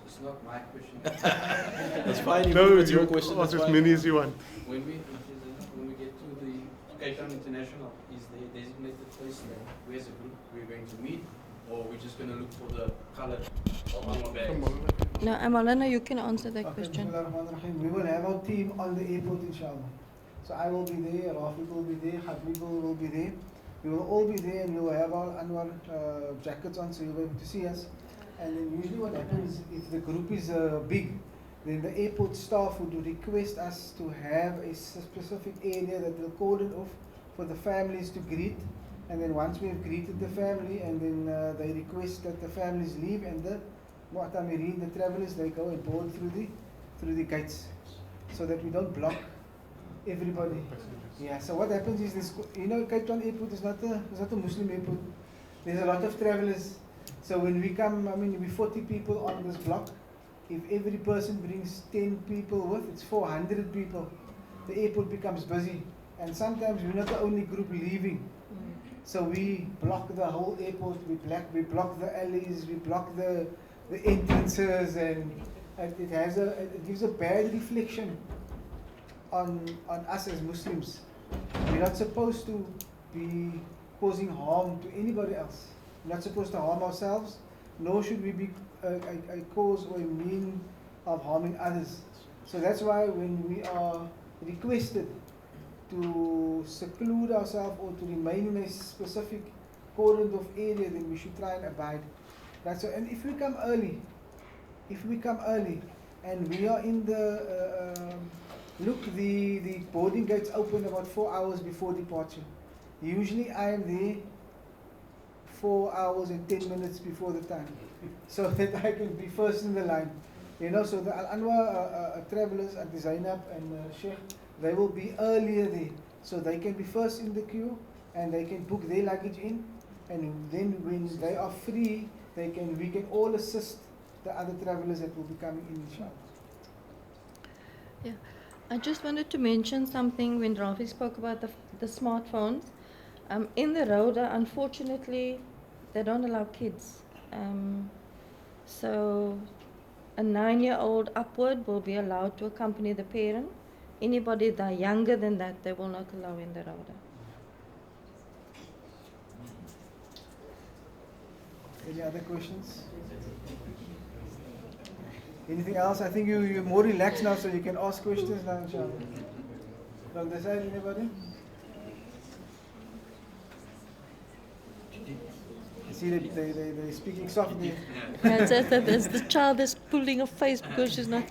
It's not my question. That's fine, No, if it's your question, ask that's as fine. many as you want. When we get to the Cape Town International, is there a designated place there? Where's the group we're going to meet? Or we're just going to look for the colored Anwar bags? Come on. No, Amalana, you can answer that Okay, question. Bismillahirrahmanirrahim. We will have our team on the airport, inshallah. So I will be there, Rafiq will be there, Habib will be there. We will all be there, and we will have our Anwar jackets on, so you'll be able to see us. And then usually what happens, if the group is big, then the airport staff would request us to have a specific area that we'll cordon off for the families to greet. And then once we have greeted the family, and then they request that the families leave, and the Mu'tamirin, the travelers, they go and board through the gates, so that we don't block everybody. Yeah. So what happens is this, you know, Cape Town Airport is not a Muslim airport. There's a lot of travelers. So when we come, I mean, we're 40 people on this block. If every person brings 10 people with, it's 400 people. The airport becomes busy, and sometimes we're not the only group leaving. So we block the whole airport. We block the alleys. We block the entrances, and it gives a bad reflection on us as Muslims. We're not supposed to be causing harm to anybody else. We're not supposed to harm ourselves, nor should we be a cause or a mean of harming others. So that's why when we are requested to seclude ourselves or to remain in a specific cordoned off area, then we should try and abide. Right? So, and if we come early, and we are in the the boarding gates open about 4 hours before departure. Usually I am there 4 hours and 10 minutes before the time, so that I can be first in the line. You know, so the Al-Anwar travelers at the Zainab and Sheikh, they will be earlier there. So they can be first in the queue and they can book their luggage in. And then when they are free, we can all assist the other travelers that will be coming in, inshallah. Yeah, I just wanted to mention something when Rafi spoke about the smartphones. In the Rhoda, unfortunately, they don't allow kids. So a 9-year-old upward will be allowed to accompany the parent. Anybody that younger than that, they will not allow in the Rhoda. Any other questions? Anything else? I think you're more relaxed now, so you can ask questions now, inshallah. From this side, anybody? I see that they're speaking softly. That's the child is pulling a face because she's not.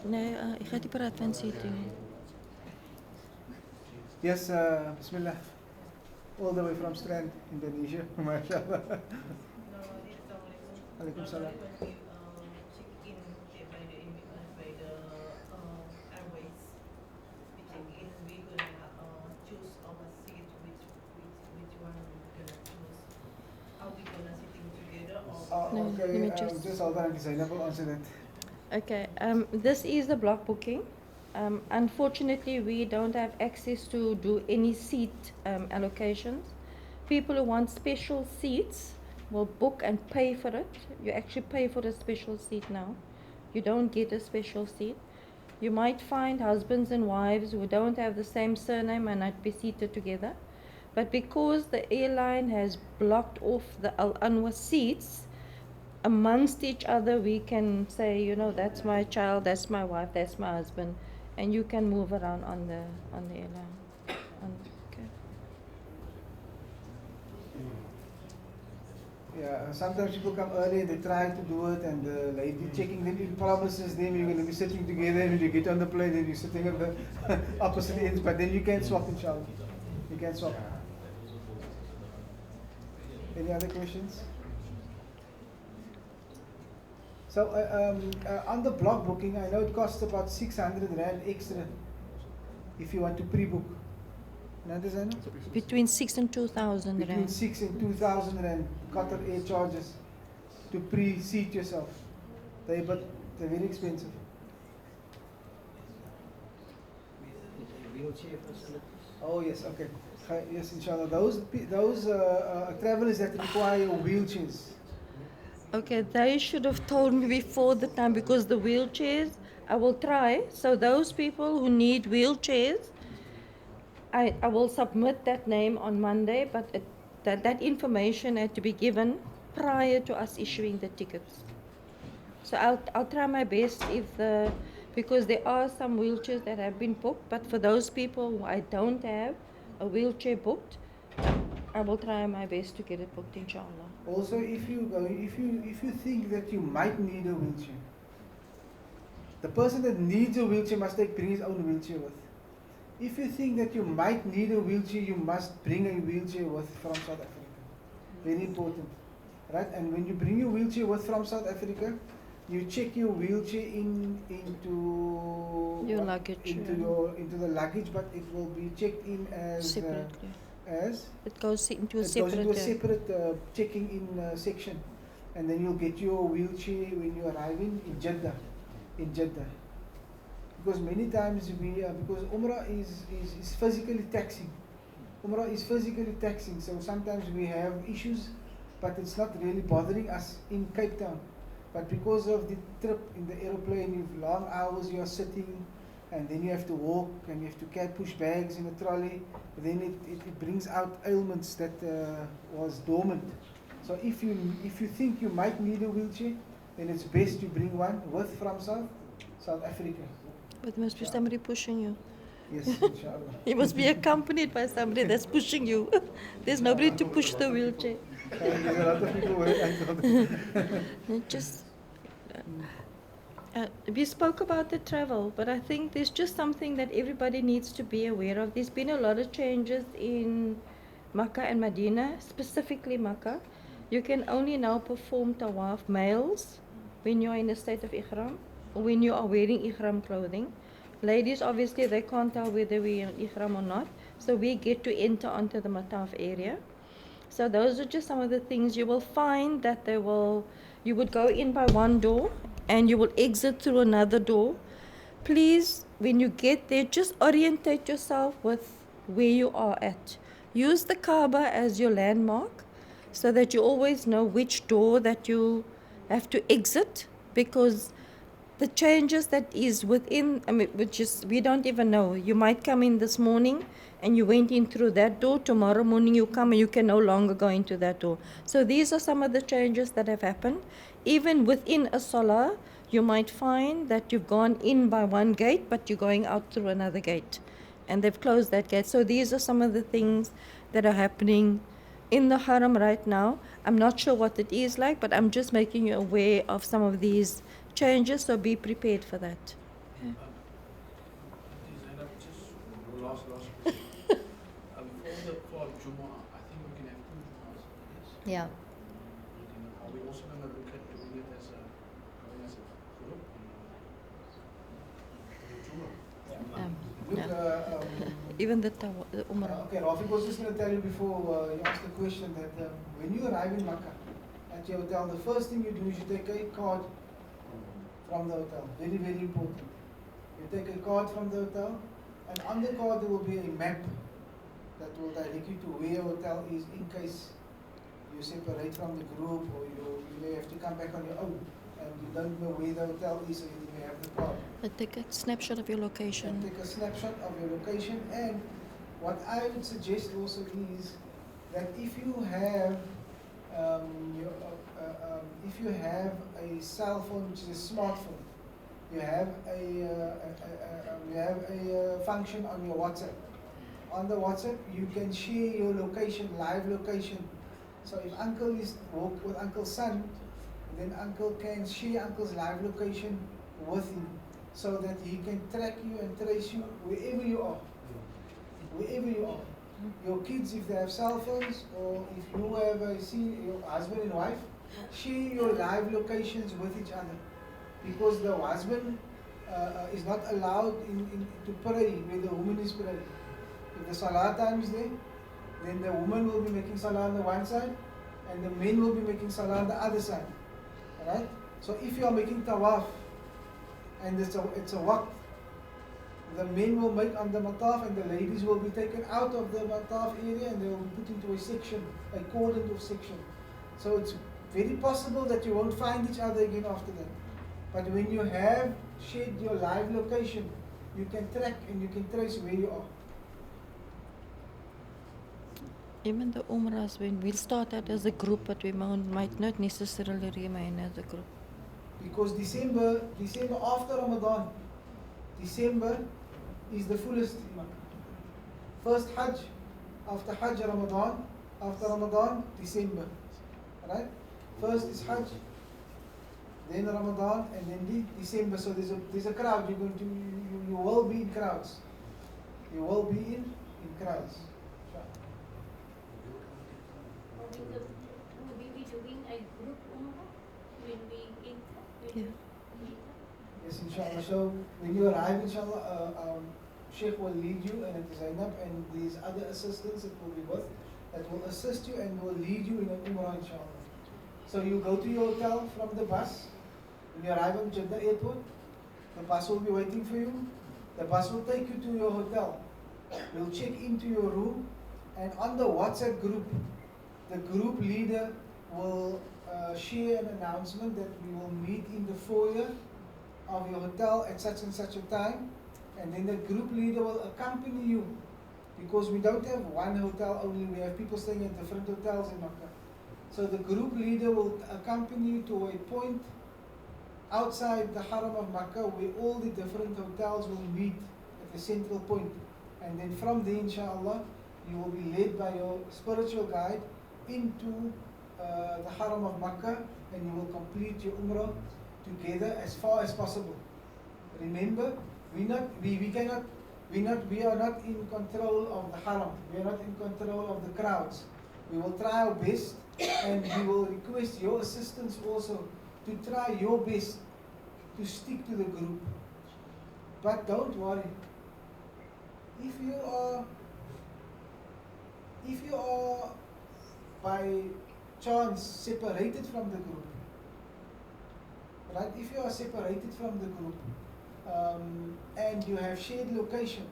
Nee, ik ga die praat van zitten. Yes, Bismillah. All the way from Strand, Indonesia. MashaAllah. Alaikum salam. Okay, just hold on, Zainab will answer that. Okay, this is the block booking. Unfortunately, we don't have access to do any seat allocations. People who want special seats will book and pay for it. You actually pay for a special seat now. You don't get a special seat. You might find husbands and wives who don't have the same surname and not be seated together. But because the airline has blocked off the Al-Anwar seats, amongst each other we can say, you know, that's my child, that's my wife, that's my husband, and you can move around on the airline. Okay. Yeah, sometimes people come early, they try to do it, and the lady checking them in promises them you're going to be sitting together, and when you get on the plane, then you're sitting at the opposite ends, but then you can swap, inshallah. You can swap. Any other questions? So on the block booking, I know it costs about 600 Rand extra if you want to pre-book. Between 6 and 2,000 Between Rand. 6 and 2,000 Rand Qatar Air charges to pre-seat yourself. But they're very expensive. Wheelchair facilities. Oh yes, okay. Yes, inshallah. Those travelers that require wheelchairs. Okay, they should have told me before the time, because the wheelchairs, I will try. So those people who need wheelchairs, I will submit that name on Monday, but that information had to be given prior to us issuing the tickets. So I'll try my best because there are some wheelchairs that have been booked, but for those people who I don't have a wheelchair booked, I will try my best to get it booked, inshallah. Also, if you think that you might need a wheelchair, the person that needs a wheelchair must bring his own wheelchair with. If you think that you might need a wheelchair, you must bring a wheelchair with from South Africa. Very important, right? And when you bring your wheelchair with from South Africa, you check your wheelchair into Your luggage. Into the luggage, but it will be checked in as Separately. It goes into a separate checking in section, and then you'll get your wheelchair when you arrive in Jeddah. Because many times because Umrah is physically taxing. Umrah is physically taxing, so sometimes we have issues, but it's not really bothering us in Cape Town. But because of the trip in the aeroplane, you've long hours, you are sitting, and then you have to walk, and you have to push bags in a trolley. Then it brings out ailments that was dormant. So if you think you might need a wheelchair, then it's best you bring one from South Africa. But there must be somebody pushing you. Yes, inshallah. You must be accompanied by somebody that's pushing you. There's nobody to push the wheelchair. There's a lot of people we spoke about the travel, but I think there's just something that everybody needs to be aware of. There's been a lot of changes in Makkah and Medina, specifically Makkah. You can only now perform tawaf males when you are in a state of ihram or when you are wearing ihram clothing. Ladies, obviously, they can't tell whether we're in ihram or not, so we get to enter onto the mataf area. So those are just some of the things you will find that you would go in by one door and you will exit through another door. Please, when you get there, just orientate yourself with where you are at. Use the Kaaba as your landmark so that you always know which door that you have to exit, because the changes that is within, which is, we don't even know. You might come in this morning and you went in through that door. Tomorrow morning you come and you can no longer go into that door. So these are some of the changes that have happened. Even within a salah, you might find that you've gone in by one gate, but you're going out through another gate. And they've closed that gate. So these are some of the things that are happening in the haram right now. I'm not sure what it is like, but I'm just making you aware of some of these changes, so be prepared for that. Just last question. For Jumu'ah, I think we can have 2 Jumu'ahs. Yes. Yeah. Are we also going to look at doing it as a group? Even the Umrah. Okay, Rafiq was just going to tell you before you asked the question that when you arrive in Makkah at your hotel, the first thing you do is you take a card from the hotel. Very, very important. You take a card from the hotel, and on the card there will be a map that will direct you to where your hotel is in case you separate from the group or you may have to come back on your own and you don't know where the hotel is, so you may have the card. Take a snapshot of your location. And take a snapshot of your location, and what I would suggest also is that if you have a cell phone, which is a smartphone, you have a function on your WhatsApp. On the WhatsApp, you can share your location, live location. So if Uncle is with Uncle's son, then Uncle can share Uncle's live location with him, so that he can track you and trace you wherever you are. Wherever you are. Your kids, if they have cell phones, or if you have your husband and wife, share your live locations with each other. Because the husband is not allowed to pray where the woman is praying. If the salah time is there, then the woman will be making salah on the one side, and the men will be making salah on the other side. Alright? So if you are making tawaf, and it's a waqt, the men will make on the mataf and the ladies will be taken out of the mataf area and they will be put into a section, a cordon of section. So it's very possible that you won't find each other again after that. But when you have shared your live location, you can track and you can trace where you are. Even the Umrahs, when we start out as a group, but we might not necessarily remain as a group. Because December after Ramadan, December is the fullest month. First Hajj, after Hajj Ramadan, after Ramadan, December. Right? First is Hajj, then Ramadan, and then December. So there's a crowd. You will be in crowds. You will be in crowds. Will we be doing a group Umrah when we enter? Yeah. Yes, inshallah. So when you arrive, inshallah, Shaykh will lead you, and Zainab and these other assistants that will be with, that will assist you and will lead you in an Umrah, inshallah. So you go to your hotel from the bus. When you arrive at Jeddah airport, the bus will be waiting for you. The bus will take you to your hotel. You'll check into your room, and on the WhatsApp group, the group leader will share an announcement that we will meet in the foyer of your hotel at such and such a time, and then the group leader will accompany you, because we don't have one hotel only, we have people staying at different hotels in Makkah. So the group leader will accompany you to a point outside the Haram of Makkah where all the different hotels will meet at a central point, and then from there, inshallah, you will be led by your spiritual guide into the Haram of Makkah, and you will complete your Umrah together as far as possible. Remember, we are not in control of the Haram. We are not in control of the crowds. We will try our best, and we will request your assistance also to try your best to stick to the group. But don't worry. If you are by chance separated from the group, right? If you are separated from the group and you have shared location,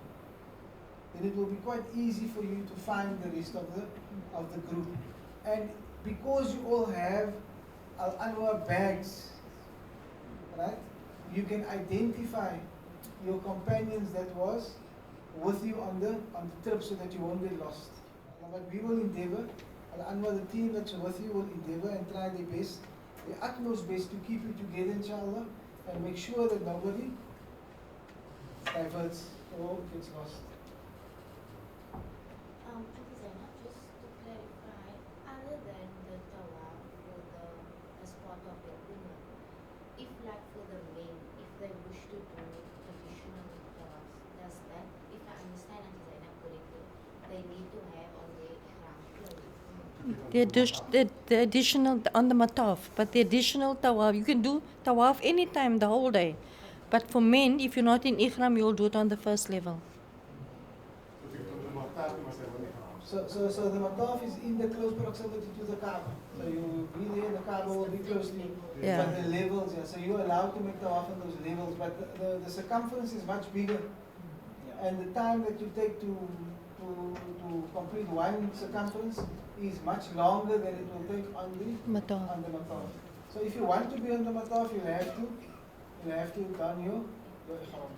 then it will be quite easy for you to find the rest of the group. And because you all have Al-Anwar bags, right? You can identify your companions that was with you on the trip so that you won't get lost. But we will endeavor, Al-Anwar, the team that's with you will endeavor and try their best, their utmost best to keep you together, inshallah, and make sure that nobody diverts or gets lost. Just to clarify, other than the tawaf for the as part of the umrah, if like for the men, if they wish to do traditional tawaf, does that, if I understand Zainab correctly, they need to have on their ihram clothes? The additional on the mataf, but the additional tawaf, you can do tawaf anytime the whole day. But for men, if you're not in ihram, you'll do it on the first level. So the mataf is in the close proximity to the Kaaba. So you will be there, the Kaaba will be closely. Yeah. But the levels, yeah. So you're allowed to make tawaf on those levels, but the circumference is much bigger. And the time that you take to complete one circumference is much longer than it will take on the mataf. So if you want to be on the mataf, you have to don your ihram.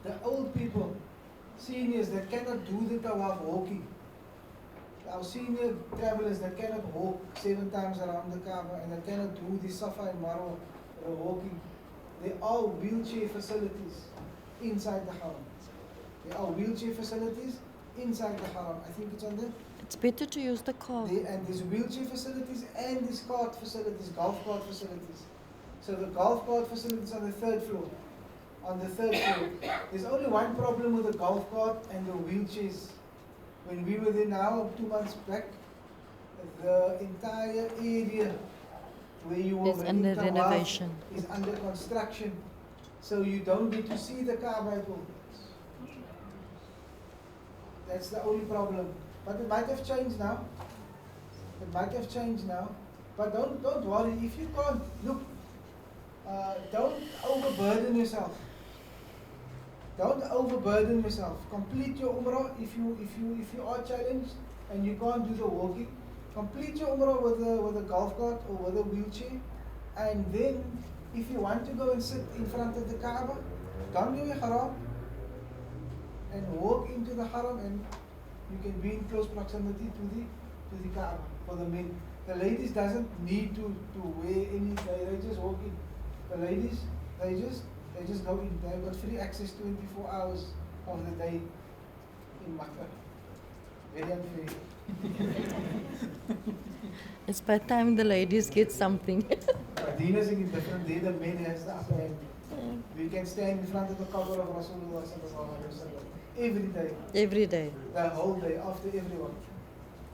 The old people, seniors that cannot do the tawaf walking, our senior travelers that cannot walk 7 times around the Kaaba and that cannot do the Safa and Marwa walking, there are wheelchair facilities inside the haram. There are wheelchair facilities inside the haram. I think it's on the... It's better to use the car. And there's wheelchair facilities and there's cart facilities, golf cart facilities. So the golf cart facilities on the 3rd floor. On the 3rd floor. There's only one problem with the golf cart and the wheelchairs. When we were there now, 2 months back, the entire area where you were It's under renovation. is under construction. So you don't get to see the Kaaba at all. That's the only problem. But it might have changed now. It might have changed now. But don't worry. If you can't, look, don't overburden yourself. Don't overburden yourself. Complete your umrah if you are challenged and you can't do the walking. Complete your umrah with a golf cart or with a wheelchair, and then if you want to go and sit in front of the Kaaba, don your ihram and walk into the haram, and you can be in close proximity to the Kaaba for the men. The ladies doesn't need to wear any. They just walk in. The ladies they just go in. They've got free access 24 hours of the day in Makkah. Very unfair. It's by the time the ladies get something. Medina is a different day. The men has the upper hand. We can stand in front of the cover of Rasulullah every day. Every day. The whole day after everyone.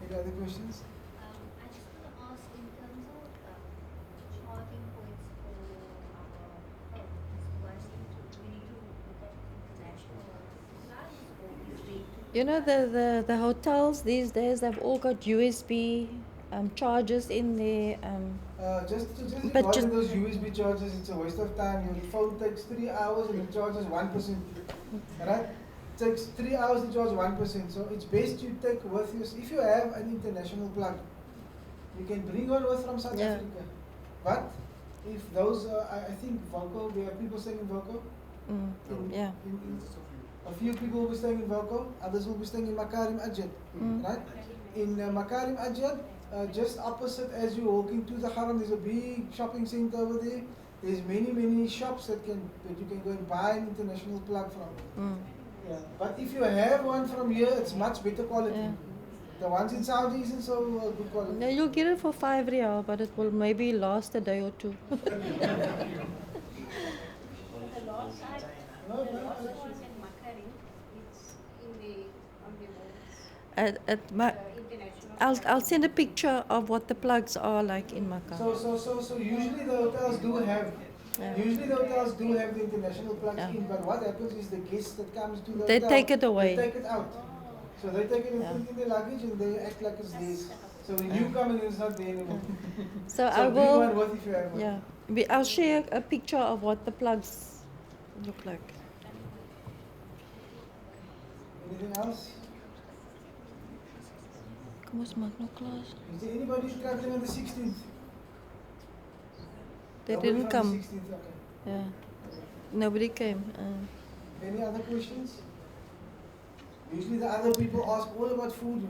Any other questions? I just want to ask in terms of charting points for our we need to look at international flights or straight to You know, the hotels these days, they've all got USB chargers in there. Just But ignore just- those USB chargers, it's a waste of time. Your phone takes 3 hours and it charges 1%. Right? It takes 3 hours to charge 1%. So it's best you take with you. If you have an international plug, you can bring one with from South Yeah. Africa. But if those, I think Volko, we have people staying in Volko. Yeah. A few people will be staying in Volko, others will be staying in Makarim Ajad. Right? In Makarim Ajad, just opposite as you're walking to the Haram, there's a big shopping center over there. There's many shops that you can go and buy an international plug from. Yeah. But if you have one from here, it's much better quality. Yeah. The ones in Saudi isn't so good quality. Yeah, you'll get it for 5 riyal, but it will maybe last a day or two. No, the last one in Makarim, it's at I'll send a picture of what the plugs are like in Makkah. So usually the hotels do have. Yeah. Usually the hotels do have the international plugs Yeah. in, but what happens is the guests that comes to the They hotel, take it away. They take it out. So they take it and Yeah. put it in their luggage and they act like it's theirs. So when you come and it's not there anymore. So I So bring one will. with if you have one. Yeah, I'll share a picture of what the plugs look like. Anything else? Kom ons maak nou klaar. Is there anybody who's traveling on the 16th? They Nobody didn't from come. the 16th, okay. Yeah, nobody came. Any other questions? Usually the other people ask all about food.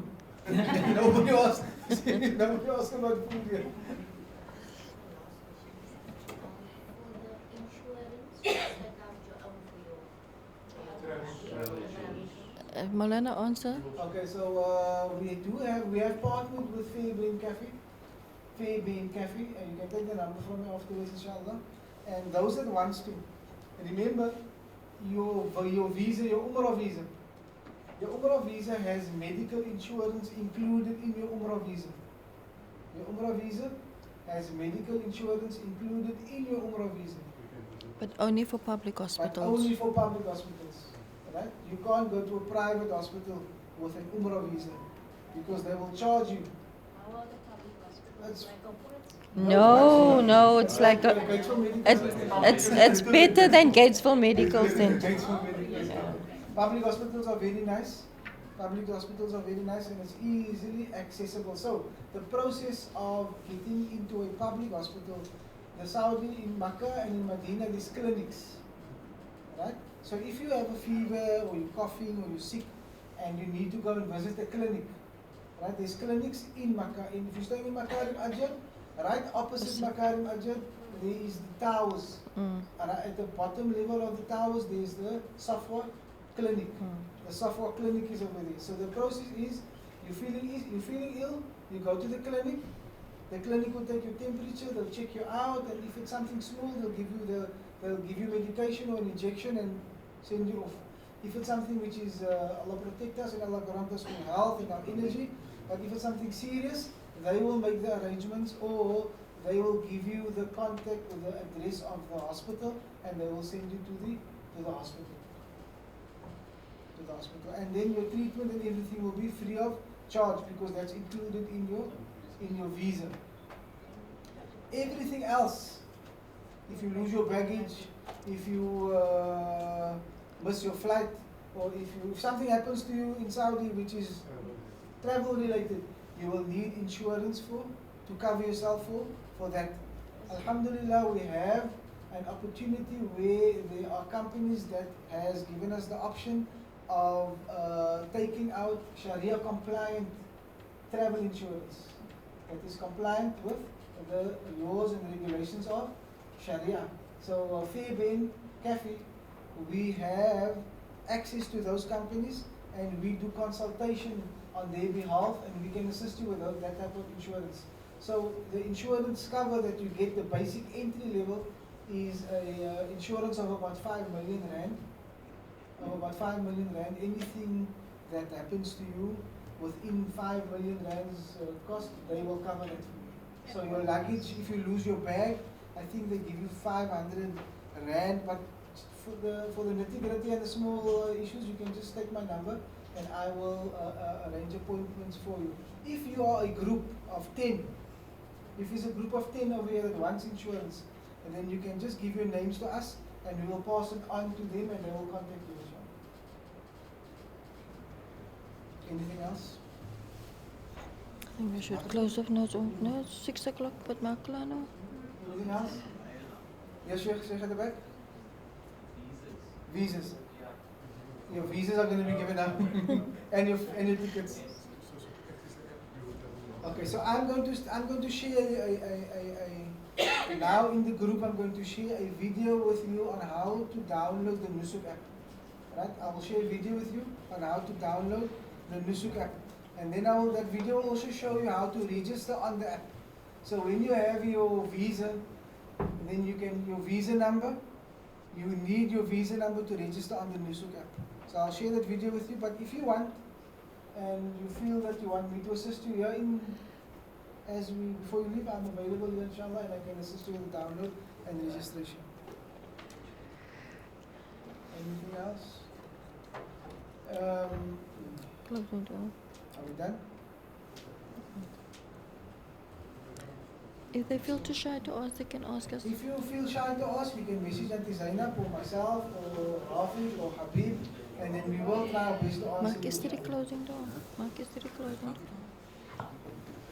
Nobody asks. Nobody asks about food here. Malena answer. Okay, so we have partnered with Fairbairn Cafe, and you can take the number from me afterwards, inshallah. And those that wants to, remember your visa, your Umrah visa. Your Umrah visa has medical insurance included in your Umrah visa. Your Umrah visa has medical insurance included in your Umrah visa. But only for public But hospitals. only for public hospitals. Right? You can't go to a private hospital with an Umrah visa because they will charge you. How are the public hospitals? That's- Like corporates? No, it's like a, it's better than Gatesville Medical Center. Public hospitals are very nice. Public hospitals are very nice and it's easily accessible. So the process of getting into a public hospital, the Saudi in Makkah and in Medina, there's clinics, right? So if you have a fever or you're coughing or you're sick and you need to go and visit a clinic, right? There's clinics in Makkah. And if you're staying in Makarim Ajr, right opposite Makarim Ajr, there is the towers. Mm. And at the bottom level of the towers, there's the Safwa clinic. The Safwa clinic is over there. So the process is, you're feeling ill, you go to the clinic. The clinic will take your temperature, they'll check you out, and if it's something small, they'll give you medication or an injection and send you off. If it's something which is Allah protect us and Allah grant us good health and our energy, but if it's something serious, they will make the arrangements or they will give you the contact or the address of the hospital and they will send you to the hospital. To the hospital. And then your treatment and everything will be free of charge because that's included in your visa. Everything else, if you lose your baggage, if you miss your flight, or if something happens to you in Saudi which is travel related, you will need insurance to cover yourself for that. Alhamdulillah, we have an opportunity where there are companies that has given us the option of taking out Sharia compliant travel insurance that is compliant with the laws and regulations of Sharia. So Fairbairn Cafe, we have access to those companies and we do consultation on their behalf and we can assist you with that type of insurance. So the insurance cover that you get, the basic entry level, is a insurance of about 5 million rand. Anything that happens to you within 5 million rands cost, they will cover it for you. So your luggage, if you lose your bag, I think they give you 500 rand, but for the nitty-gritty and the small issues, you can just take my number and I will arrange appointments for you. If you are a group of 10, if it's a group of 10 over here that wants insurance, and then you can just give your names to us and we will pass it on to them and they will contact you. Anything else? I think we should close off now. It's 6 o'clock, but maak klaar nou. Anything else? Yes, Sheikh at the back? Visas. Your visas are going to be given up. and your tickets. Okay, so I'm going to share now in the group I'm going to share a video with you on how to download the Nusuk app. Right? I will share a video with you on how to download the Nusuk app. And then that video will also show you how to register on the app. So when you have your visa, then your visa number, you need your visa number to register on the Nusuk app. So I'll share that video with you, but if you want, and you feel that you want me to assist you here before you leave, I'm available here inshallah, and I can assist you with the download and registration. Anything else? Closing door. Are we done? If they feel too shy to ask, they can ask us. If you feel shy to ask, you can message Auntie Zainab or myself or Rafiq or Habib, and then we will try our best to answer Mark, is you. there a closing door? Mark, is there a closing door?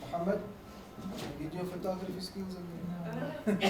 Muhammad, did your photography skills again?